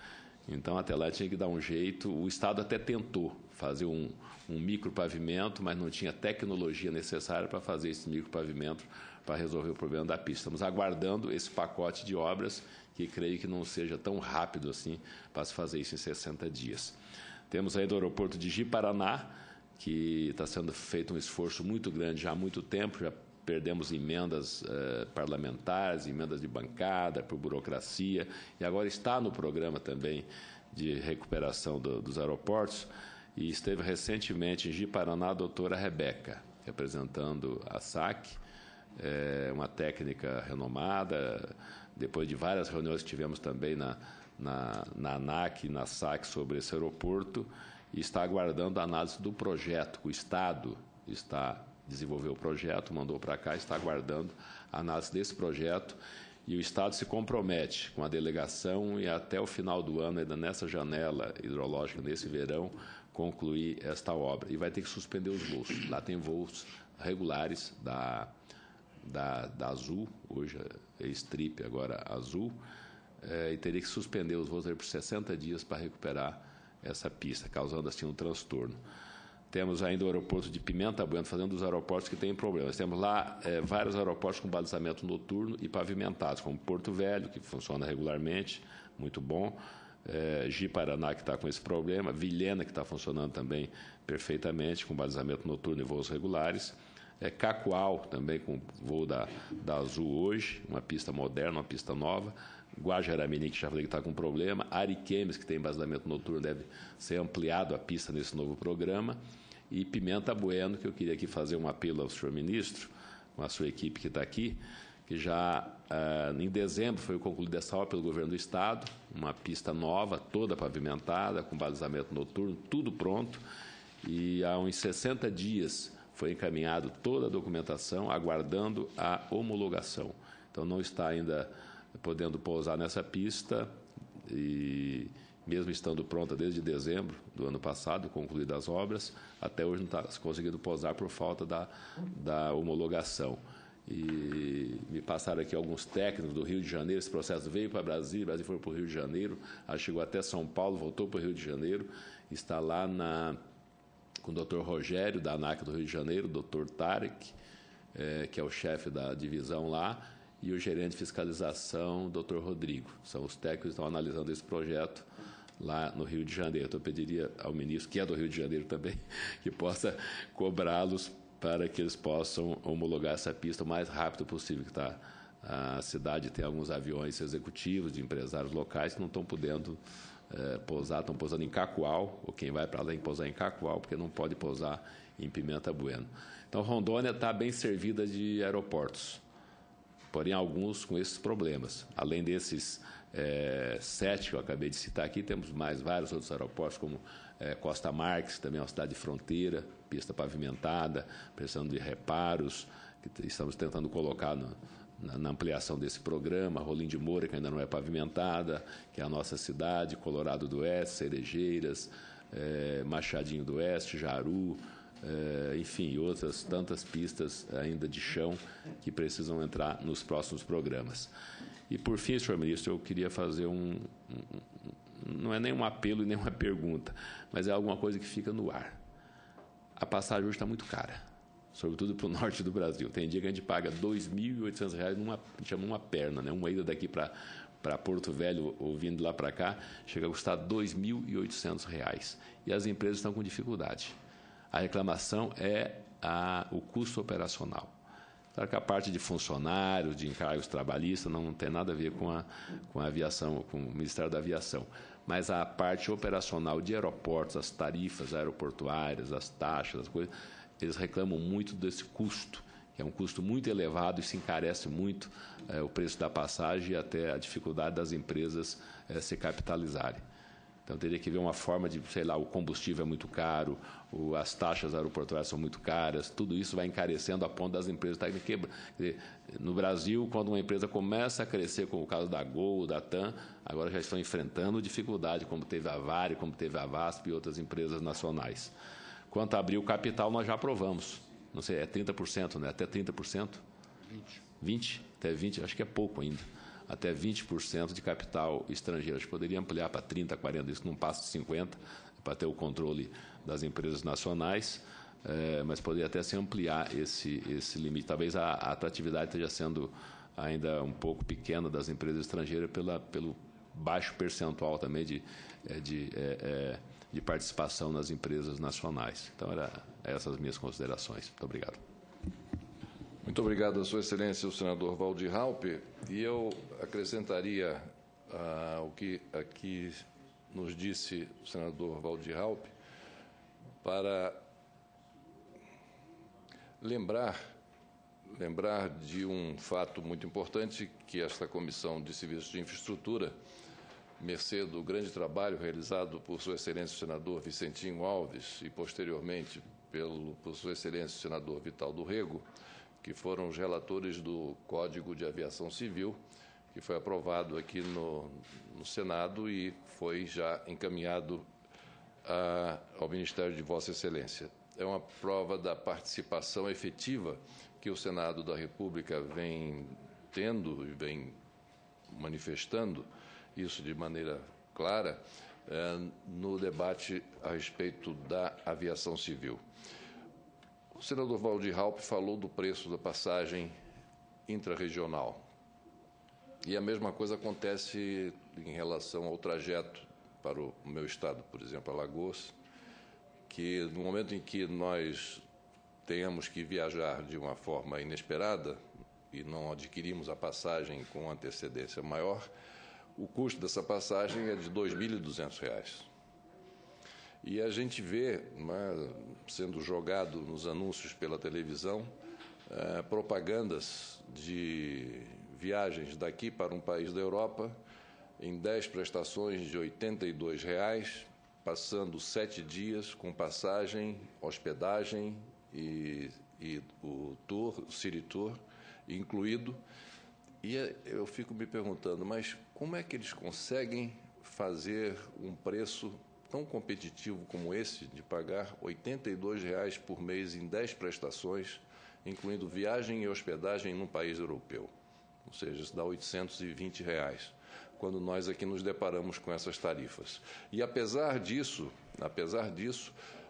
Então, até lá tinha que dar um jeito. O Estado até tentou fazer um micropavimento, mas não tinha tecnologia necessária para fazer esse micropavimento para resolver o problema da pista. Estamos aguardando esse pacote de obras, que creio que não seja tão rápido assim para se fazer isso em 60 dias. Temos ainda o aeroporto de Ji-Paraná, que está sendo feito um esforço muito grande já há muito tempo. Já perdemos emendas parlamentares, emendas de bancada, por burocracia, e agora está no programa também de recuperação dos aeroportos. E esteve recentemente em Ji-Paraná a doutora Rebeca, representando a SAC, uma técnica renomada, depois de várias reuniões que tivemos também na ANAC e na SAC sobre esse aeroporto, e está aguardando a análise do projeto. O Estado desenvolveu o projeto, mandou para cá, está aguardando a análise desse projeto, e o Estado se compromete com a delegação e até o final do ano, ainda nessa janela hidrológica, nesse verão, concluir esta obra. E vai ter que suspender os voos. Lá tem voos regulares da Azul, hoje é Strip, agora Azul, e teria que suspender os voos por 60 dias para recuperar essa pista, causando assim um transtorno. Temos ainda o aeroporto de Pimenta Bueno, fazendo os aeroportos que têm problemas. Temos lá vários aeroportos com balizamento noturno e pavimentados, como Porto Velho, que funciona regularmente, muito bom. Ji-Paraná, que está com esse problema. Vilhena, que está funcionando também perfeitamente, com balizamento noturno e voos regulares. Cacoal, também com voo da Azul hoje, uma pista moderna, uma pista nova. Guajará-Mirim, que já falei que está com problema. Ariquemes, que tem balizamento noturno, deve ser ampliado a pista nesse novo programa. E Pimenta Bueno, que eu queria aqui fazer um apelo ao senhor ministro, com a sua equipe que está aqui, que já em dezembro foi concluída essa obra pelo governo do Estado, uma pista nova, toda pavimentada, com balizamento noturno, tudo pronto, e há uns 60 dias foi encaminhado toda a documentação, aguardando a homologação. Então, não está ainda podendo pousar nessa pista, e mesmo estando pronta desde dezembro do ano passado, concluídas as obras, até hoje não está conseguindo pousar por falta da homologação. E me passaram aqui alguns técnicos do Rio de Janeiro, esse processo veio para Brasília, Brasília foi para o Rio de Janeiro, chegou até São Paulo, voltou para o Rio de Janeiro, está lá com o doutor Rogério, da ANAC do Rio de Janeiro, o doutor Tarek, que é o chefe da divisão lá, e o gerente de fiscalização, o doutor Rodrigo. São os técnicos que estão analisando esse projeto lá no Rio de Janeiro. Então, eu pediria ao ministro, que é do Rio de Janeiro também, que possa cobrá-los para que eles possam homologar essa pista o mais rápido possível. A cidade tem alguns aviões executivos de empresários locais que não estão podendo pousar, estão pousando em Cacoal, ou quem vai para lá tem que pousar em Cacoal, porque não pode pousar em Pimenta Bueno. Então, Rondônia está bem servida de aeroportos, porém alguns com esses problemas. Além desses 7 que eu acabei de citar aqui, temos mais vários outros aeroportos, como Costa Marques, também é uma cidade de fronteira, pista pavimentada, precisando de reparos, que estamos tentando colocar na ampliação desse programa. Rolim de Moura, que ainda não é pavimentada, que é a nossa cidade, Colorado do Oeste, Cerejeiras, Machadinho do Oeste, Jaru, enfim, outras tantas pistas ainda de chão que precisam entrar nos próximos programas. E, por fim, senhor ministro, eu queria fazer não é nem um apelo e nem uma pergunta, mas é alguma coisa que fica no ar. A passagem hoje está muito cara, sobretudo para o norte do Brasil. Tem dia que a gente paga R$ 2.800 chama uma perna, né? Uma ida daqui para Porto Velho, ou vindo lá para cá, chega a custar R$ 2.800. E as empresas estão com dificuldade. A reclamação é o custo operacional. Claro que a parte de funcionários, de encargos trabalhistas, não tem nada a ver com a aviação, com o Ministério da Aviação. Mas a parte operacional de aeroportos, as tarifas aeroportuárias, as taxas, as coisas, eles reclamam muito desse custo, que é um custo muito elevado e se encarece muito o preço da passagem e até a dificuldade das empresas se capitalizarem. Então, teria que ver uma forma de, sei lá, o combustível é muito caro, as taxas aeroportuárias são muito caras, tudo isso vai encarecendo a ponto das empresas estarem quebrando. No Brasil, quando uma empresa começa a crescer, como o caso da Gol, da TAM, agora já estão enfrentando dificuldade, como teve a Vale, como teve a VASP e outras empresas nacionais. Quanto a abrir o capital, nós já aprovamos. Não sei, é 30%, né? Até 30%? 20%? Até 20%, acho que é pouco ainda. Até 20% de capital estrangeiro. Acho que poderia ampliar para 30%, 40%, isso não passa de 50%, para ter o controle das empresas nacionais, mas poderia até se ampliar esse limite. Talvez a atratividade esteja sendo ainda um pouco pequena das empresas estrangeiras pelo baixo percentual também de participação nas empresas nacionais. Então, eram essas as minhas considerações. Muito obrigado. Muito obrigado, a Sua Excelência, o senador Waldir Raupp. E eu acrescentaria o que aqui nos disse o senador Waldir Raupp, para lembrar de um fato muito importante que esta Comissão de Serviços de Infraestrutura, mercê do grande trabalho realizado por Sua Excelência o senador Vicentinho Alves e, posteriormente, por Sua Excelência o senador Vital do Rego, que foram os relatores do Código de Aviação Civil, que foi aprovado aqui no Senado e foi já encaminhado ao Ministério de Vossa Excelência. É uma prova da participação efetiva que o Senado da República vem tendo e vem manifestando, isso de maneira clara, no debate a respeito da aviação civil. O senador Waldir Raupp falou do preço da passagem intrarregional. E a mesma coisa acontece em relação ao trajeto para o meu estado, por exemplo, Alagoas, que no momento em que nós tenhamos que viajar de uma forma inesperada e não adquirimos a passagem com antecedência maior, o custo dessa passagem é de R$ 2.200. E a gente vê, né, sendo jogado nos anúncios pela televisão, propagandas de viagens daqui para um país da Europa em 10 prestações de R$ 82, passando 7 dias com passagem, hospedagem e o tour, o City Tour, incluído. E eu fico me perguntando, mas como é que eles conseguem fazer um preço tão competitivo como esse, de pagar R$ 82 por mês em 10 prestações, incluindo viagem e hospedagem num país europeu? Ou seja, isso dá R$ 820, quando nós aqui nos deparamos com essas tarifas. E apesar disso,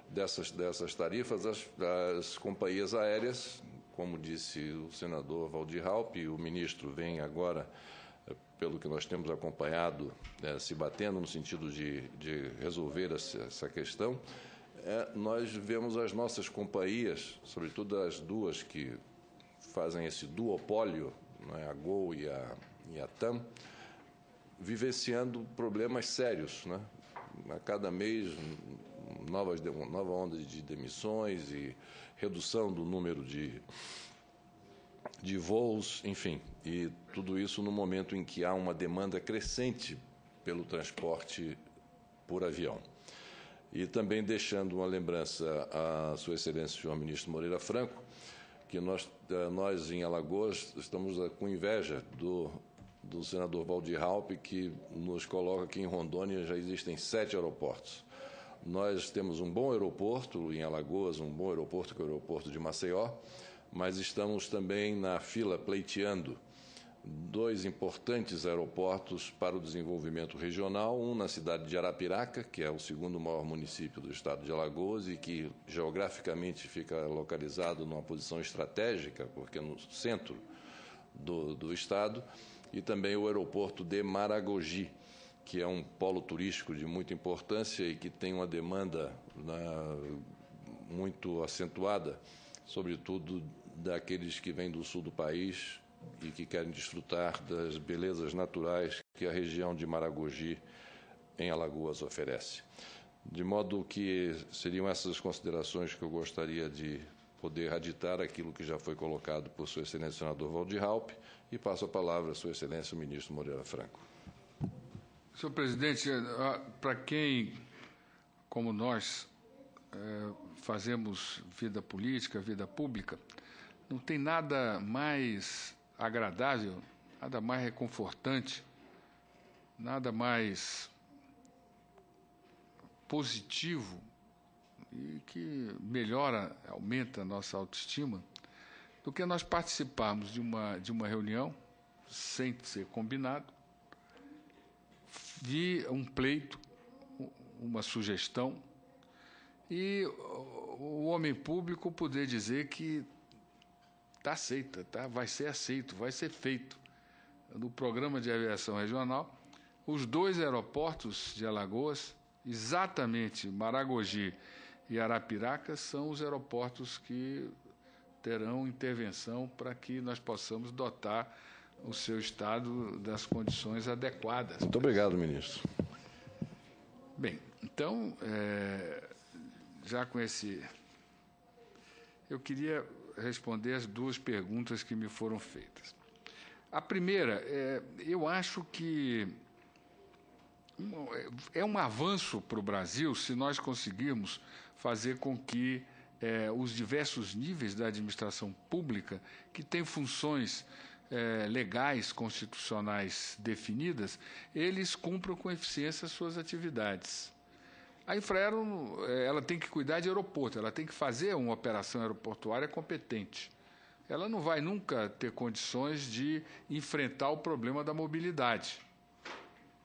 dessas tarifas, as companhias aéreas, como disse o senador Waldir Raupp, e o ministro vem agora, pelo que nós temos acompanhado, se batendo no sentido de resolver essa questão, nós vemos as nossas companhias, sobretudo as duas que fazem esse duopólio, a Gol e a TAM, vivenciando problemas sérios, né? A cada mês, nova onda de demissões e redução do número de voos, enfim, e tudo isso no momento em que há uma demanda crescente pelo transporte por avião. E também deixando uma lembrança à Sua Excelência, senhor ministro Moreira Franco, que nós em Alagoas estamos com inveja do senador Waldir Raupp, que nos coloca que em Rondônia já existem 7 aeroportos. Nós temos um bom aeroporto em Alagoas, um bom aeroporto, que é o aeroporto de Maceió, mas estamos também na fila pleiteando 2 importantes aeroportos para o desenvolvimento regional, um na cidade de Arapiraca, que é o 2º maior município do estado de Alagoas e que geograficamente fica localizado numa posição estratégica, porque é no centro do estado, e também o aeroporto de Maragogi, que é um polo turístico de muita importância e que tem uma demanda muito acentuada, sobretudo daqueles que vêm do sul do país e que querem desfrutar das belezas naturais que a região de Maragogi, em Alagoas, oferece. De modo que seriam essas considerações que eu gostaria de poder aditar aquilo que já foi colocado por Sua Excelência, senador Waldir Raupp, e passo a palavra a Sua Excelência, o ministro Moreira Franco. Senhor presidente, para quem, como nós, fazemos vida política, vida pública, não tem nada mais agradável, nada mais reconfortante, nada mais positivo e que melhora, aumenta a nossa autoestima, do que nós participarmos de uma reunião, sem ser combinado, de um pleito, uma sugestão, e o homem público poder dizer que está aceita, vai ser aceito, vai ser feito. No programa de aviação regional, os 2 aeroportos de Alagoas, exatamente Maragogi e Arapiraca, são os aeroportos que terão intervenção para que nós possamos dotar o seu estado das condições adequadas. Muito obrigado, ministro. Bem, então, já com esse... Eu queria responder as 2 perguntas que me foram feitas. A primeira, eu acho que é um avanço para o Brasil se nós conseguirmos fazer com que os diversos níveis da administração pública, que têm funções legais, constitucionais definidas, eles cumpram com eficiência as suas atividades. A Infraero, ela tem que cuidar de aeroporto, ela tem que fazer uma operação aeroportuária competente. Ela não vai nunca ter condições de enfrentar o problema da mobilidade.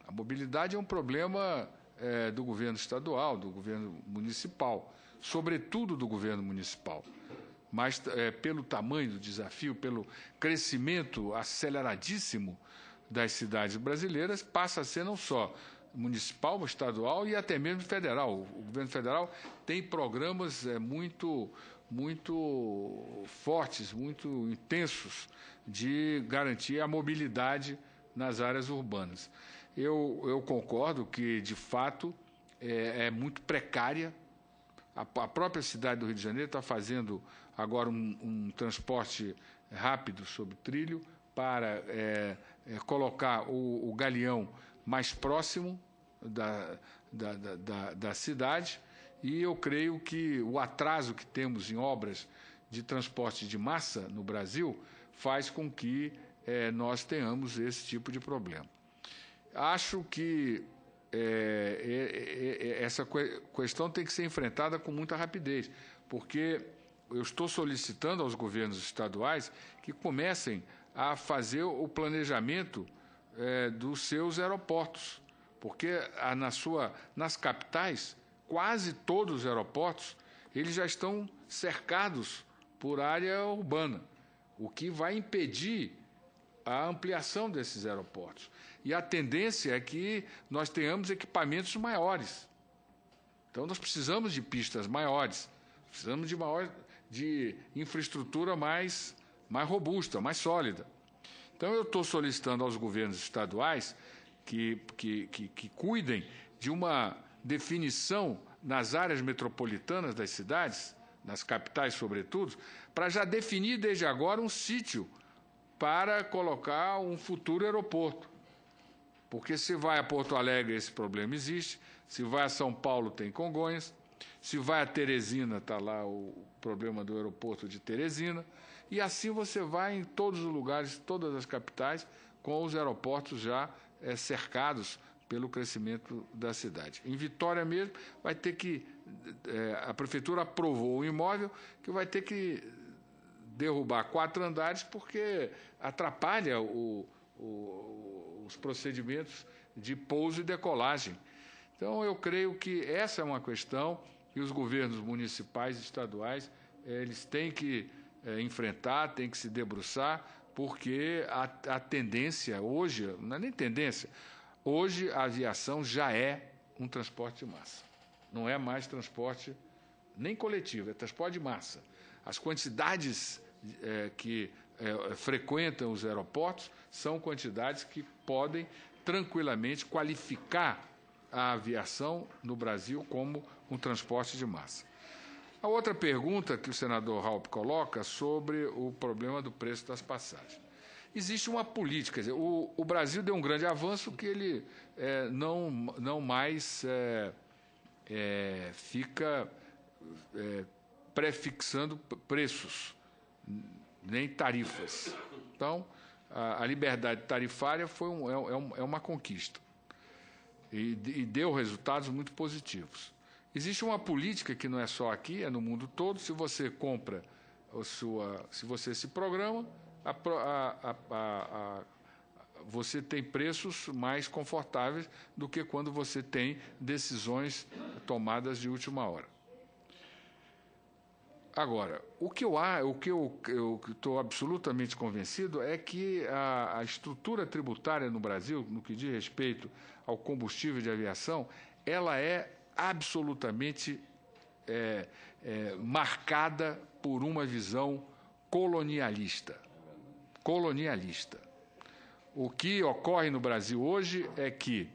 A mobilidade é um problema do governo estadual, do governo municipal, sobretudo do governo municipal. Mas, pelo tamanho do desafio, pelo crescimento aceleradíssimo das cidades brasileiras, passa a ser não só municipal, estadual e até mesmo federal. O governo federal tem programas muito fortes, muito intensos de garantir a mobilidade nas áreas urbanas. Eu concordo que, de fato, é muito precária. A própria cidade do Rio de Janeiro está fazendo agora um transporte rápido sobre trilho para colocar o galeão mais próximo da cidade, e eu creio que o atraso que temos em obras de transporte de massa no Brasil faz com que nós tenhamos esse tipo de problema. Acho que essa questão tem que ser enfrentada com muita rapidez, porque eu estou solicitando aos governos estaduais que comecem a fazer o planejamento dos seus aeroportos, porque nas capitais, quase todos os aeroportos, eles já estão cercados por área urbana, o que vai impedir a ampliação desses aeroportos. E a tendência é que nós tenhamos equipamentos maiores. Então, nós precisamos de pistas maiores, precisamos de infraestrutura mais robusta, mais sólida. Então, eu estou solicitando aos governos estaduais que cuidem de uma definição nas áreas metropolitanas das cidades, nas capitais sobretudo, para já definir desde agora um sítio para colocar um futuro aeroporto. Porque se vai a Porto Alegre, esse problema existe, se vai a São Paulo, tem Congonhas, se vai a Teresina, está lá o problema do aeroporto de Teresina, e assim você vai em todos os lugares, todas as capitais, com os aeroportos já cercados pelo crescimento da cidade. Em Vitória mesmo, vai ter que... a Prefeitura aprovou um imóvel que vai ter que derrubar 4 andares porque atrapalha os procedimentos de pouso e decolagem. Então, eu creio que essa é uma questão que os governos municipais e estaduais eles têm que enfrentar, têm que se debruçar, porque a tendência hoje, não é nem tendência, hoje a aviação já é um transporte de massa. Não é mais transporte nem coletivo, é transporte de massa. As quantidades que frequentam os aeroportos são quantidades que podem tranquilamente qualificar a aviação no Brasil como um transporte de massa. A outra pergunta que o senador Raupp coloca sobre o problema do preço das passagens. Existe uma política, quer dizer, o Brasil deu um grande avanço que ele não mais fica prefixando preços, nem tarifas. Então, a liberdade tarifária é uma conquista e deu resultados muito positivos. Existe uma política que não é só aqui, é no mundo todo. Se você compra se você se programa, você tem preços mais confortáveis do que quando você tem decisões tomadas de última hora. Agora, o que eu estou absolutamente convencido é que a estrutura tributária no Brasil, no que diz respeito ao combustível de aviação, ela é absolutamente marcada por uma visão colonialista. O que ocorre no Brasil hoje é que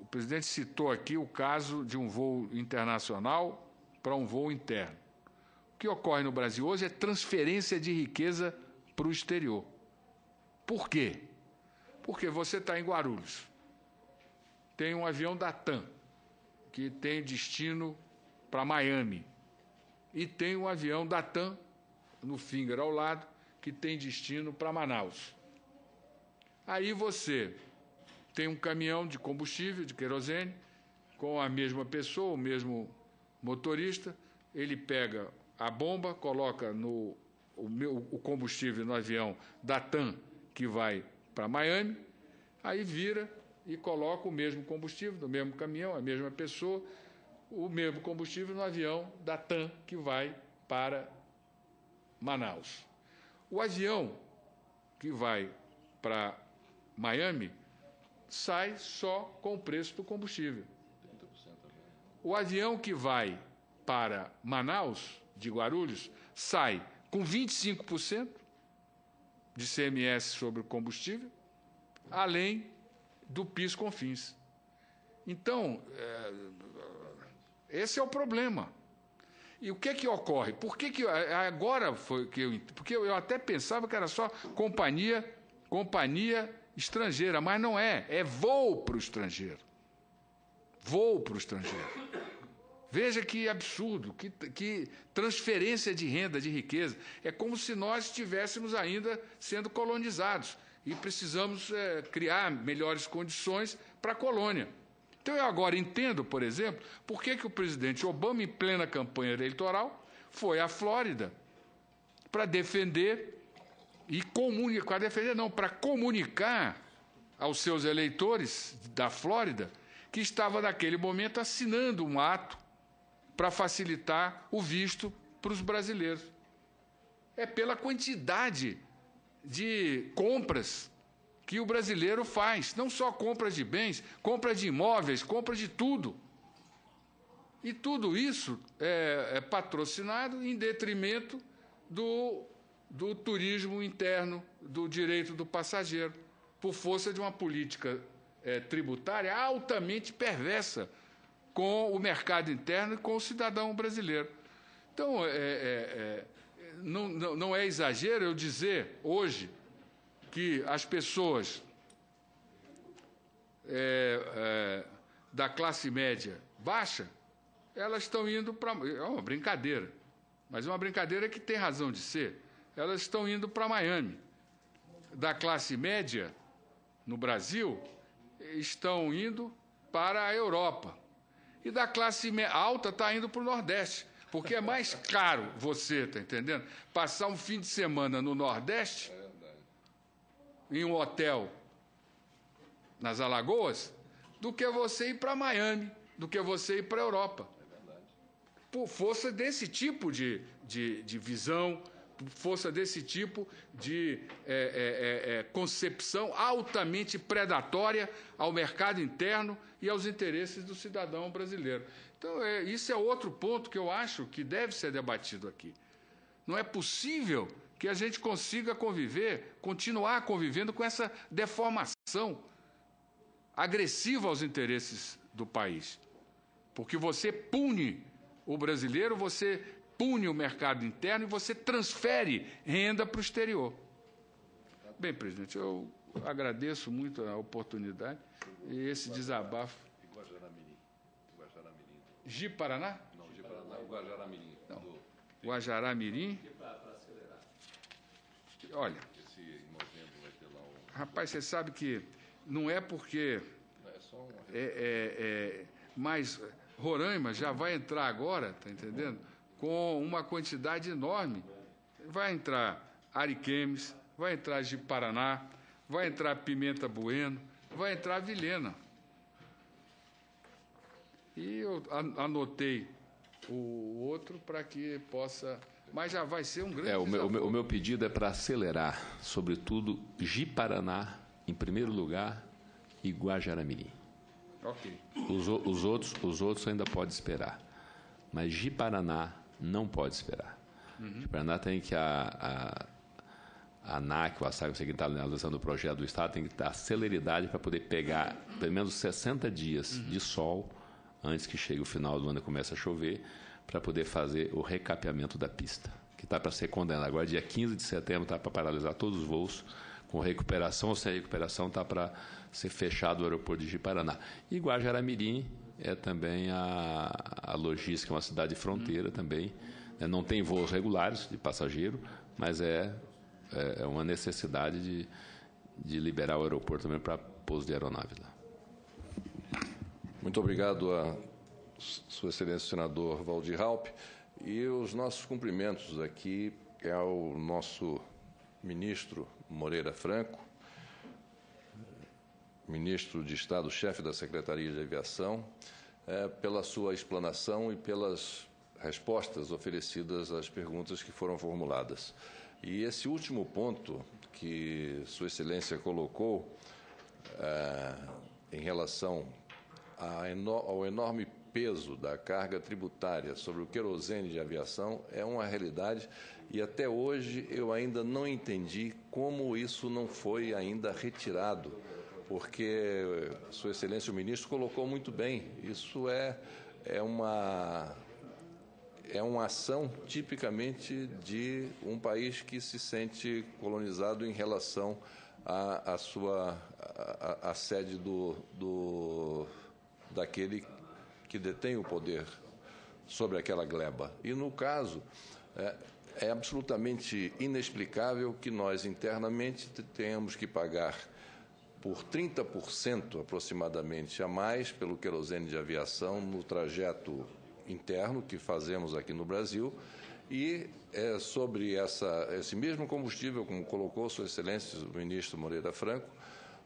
o presidente citou aqui o caso de um voo internacional para um voo interno. O que ocorre no Brasil hoje é transferência de riqueza para o exterior. Por quê? Porque você está em Guarulhos, tem um avião da TAM, que tem destino para Miami, e tem um avião da TAM, no Finger ao lado, que tem destino para Manaus. Aí você tem um caminhão de combustível, de querosene, com a mesma pessoa, o mesmo motorista, ele pega a bomba, coloca o combustível no avião da TAM, que vai para Miami, aí vira e coloca o mesmo combustível no mesmo caminhão, a mesma pessoa, o mesmo combustível no avião da TAM, que vai para Manaus. O avião que vai para Miami sai só com o preço do combustível. O avião que vai para Manaus, de Guarulhos, sai com 25% de CMS sobre o combustível, além do PIS/COFINS. Então, esse é o problema. E o que ocorre? Por que agora foi que porque eu até pensava que era só companhia estrangeira, mas não é. É voo para o estrangeiro. Voo para o estrangeiro. Veja que absurdo, que transferência de renda, de riqueza. É como se nós estivéssemos ainda sendo colonizados e precisamos criar melhores condições para a colônia. Então, eu agora entendo, por exemplo, por que o presidente Obama, em plena campanha eleitoral, foi à Flórida para defender para comunicar aos seus eleitores da Flórida que estava, naquele momento, assinando um ato para facilitar o visto para os brasileiros. É pela quantidade de compras que o brasileiro faz, não só compras de bens, compras de imóveis, compras de tudo. E tudo isso é patrocinado em detrimento do turismo interno, do direito do passageiro, por força de uma política tributária altamente perversa com o mercado interno e com o cidadão brasileiro. Então, não é exagero eu dizer hoje que as pessoas da classe média baixa, elas estão indo para... É uma brincadeira, mas é uma brincadeira que tem razão de ser. Elas estão indo para Miami. Da classe média, no Brasil, estão indo para a Europa. E da classe alta está indo para o Nordeste, porque é mais caro você, está entendendo? Passar um fim de semana no Nordeste, em um hotel nas Alagoas, do que você ir para Miami, do que você ir para a Europa. Por força desse tipo de visão, por força desse tipo de concepção altamente predatória ao mercado interno e aos interesses do cidadão brasileiro. Então, isso é outro ponto que eu acho que deve ser debatido aqui. Não é possível que a gente consiga continuar convivendo com essa deformação agressiva aos interesses do país. Porque você pune o brasileiro, você pune o mercado interno e você transfere renda para o exterior. Bem, presidente, eu agradeço muito a oportunidade e esse desabafo. Ji-Paraná? Não, Ji-Paraná é o Guajará-Mirim. Guajará-Mirim. Olha, Esse em novembro vai ter lá um... Rapaz, você sabe que não é porque... É só um... mas Roraima já vai entrar agora, está entendendo? Com uma quantidade enorme. Vai entrar Ariquemes, vai entrar Ji-Paraná, vai entrar Pimenta Bueno, vai entrar Vilhena. E eu anotei o outro para que possa... Mas já vai ser um grande desafio. O meu pedido é para acelerar, sobretudo, Ji-Paraná, em primeiro lugar, e Guajará-Mirim. Ok. Os outros ainda podem esperar. Mas Ji-Paraná não pode esperar. Ji-Paraná tem que... A ANAC, o ASAG, você que está analisando o projeto do Estado, tem que dar celeridade para poder pegar pelo menos 60 dias de sol antes que chegue o final do ano e comece a chover, para poder fazer o recapeamento da pista, que está para ser condenado. Agora, dia 15 de setembro, está para paralisar todos os voos, com recuperação ou sem recuperação, está para ser fechado o aeroporto de Ji-Paraná. E Guajará-Mirim é também a logística, uma cidade de fronteira também. Não tem voos regulares de passageiro, mas é uma necessidade de liberar o aeroporto também para pouso de aeronave lá. Muito obrigado a Sua Excelência o senador Waldir Raupp, e os nossos cumprimentos aqui ao nosso ministro Moreira Franco, ministro de Estado, chefe da Secretaria de Aviação, pela sua explanação e pelas respostas oferecidas às perguntas que foram formuladas. E esse último ponto que Sua Excelência colocou em relação ao enorme peso da carga tributária sobre o querosene de aviação é uma realidade, e até hoje eu ainda não entendi como isso não foi ainda retirado porque Sua Excelência o Ministro colocou muito bem. Isso é uma ação tipicamente de um país que se sente colonizado em relação à sede daquele que detém o poder sobre aquela gleba. E, no caso, é absolutamente inexplicável que nós, internamente, tenhamos que pagar por 30% aproximadamente a mais pelo querosene de aviação no trajeto interno que fazemos aqui no Brasil, e sobre esse mesmo combustível, como colocou Sua Excelência o Ministro Moreira Franco,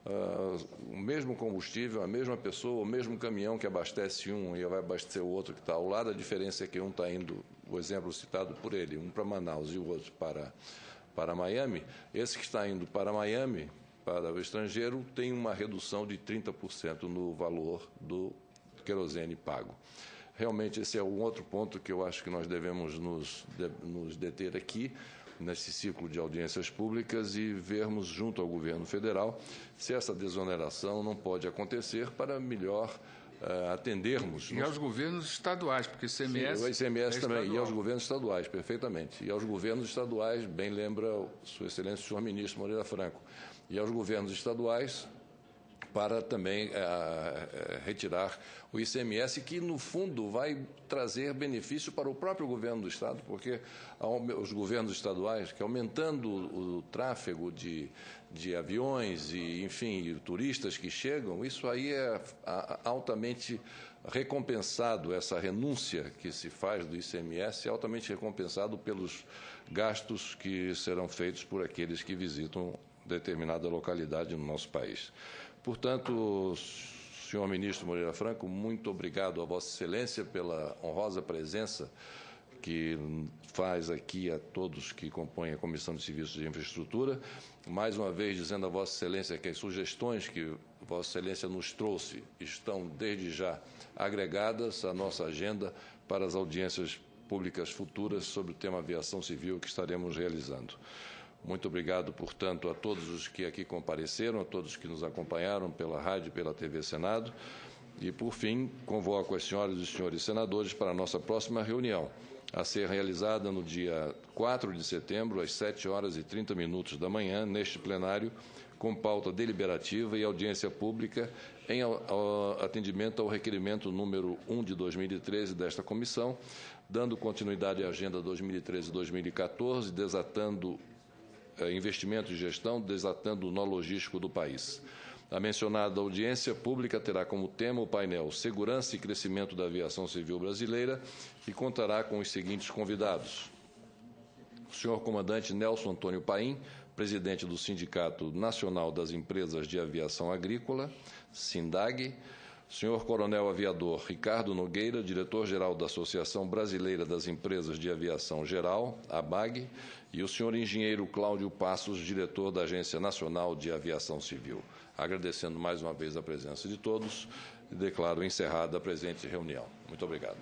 o mesmo combustível, a mesma pessoa, o mesmo caminhão que abastece um e vai abastecer o outro que está ao lado, a diferença é que um está indo, o exemplo citado por ele, um para Manaus e o outro para Miami. Esse que está indo para Miami, para o estrangeiro, tem uma redução de 30% no valor do querosene pago. Realmente, esse é um outro ponto que eu acho que nós devemos nos deter aqui, nesse ciclo de audiências públicas, e vermos junto ao governo federal se essa desoneração não pode acontecer para melhor atendermos. E aos governos estaduais, porque ICMS... Sim, o ICMS também, e aos governos estaduais, perfeitamente. E aos governos estaduais, bem lembra Sua Excelência o senhor Ministro Moreira Franco, e aos governos estaduais para também retirar o ICMS, que, no fundo, vai trazer benefício para o próprio governo do Estado, porque os governos estaduais, que aumentando o tráfego de aviões e, enfim, turistas que chegam, isso aí é altamente recompensado, essa renúncia que se faz do ICMS é altamente recompensado pelos gastos que serão feitos por aqueles que visitam determinada localidade no nosso país. Portanto, senhor Ministro Moreira Franco, muito obrigado a Vossa Excelência pela honrosa presença que faz aqui a todos que compõem a Comissão de Serviços de Infraestrutura. Mais uma vez, dizendo a Vossa Excelência que as sugestões que Vossa Excelência nos trouxe estão, desde já, agregadas à nossa agenda para as audiências públicas futuras sobre o tema aviação civil que estaremos realizando. Muito obrigado, portanto, a todos os que aqui compareceram, a todos que nos acompanharam pela rádio e pela TV Senado. E, por fim, convoco as senhoras e os senhores senadores para a nossa próxima reunião, a ser realizada no dia 4 de setembro, às 7h30 da manhã, neste plenário, com pauta deliberativa e audiência pública em atendimento ao requerimento número 1 de 2013 desta comissão, dando continuidade à agenda 2013-2014, desatando investimento e gestão, desatando o nó logístico do país. A mencionada audiência pública terá como tema o painel Segurança e Crescimento da Aviação Civil Brasileira e contará com os seguintes convidados: o senhor comandante Nelson Antônio Paim, presidente do Sindicato Nacional das Empresas de Aviação Agrícola, SINDAG; o senhor coronel aviador Ricardo Nogueira, diretor-geral da Associação Brasileira das Empresas de Aviação Geral, ABAG; e o senhor engenheiro Cláudio Passos, diretor da Agência Nacional de Aviação Civil. Agradecendo mais uma vez a presença de todos, declaro encerrada a presente reunião. Muito obrigado.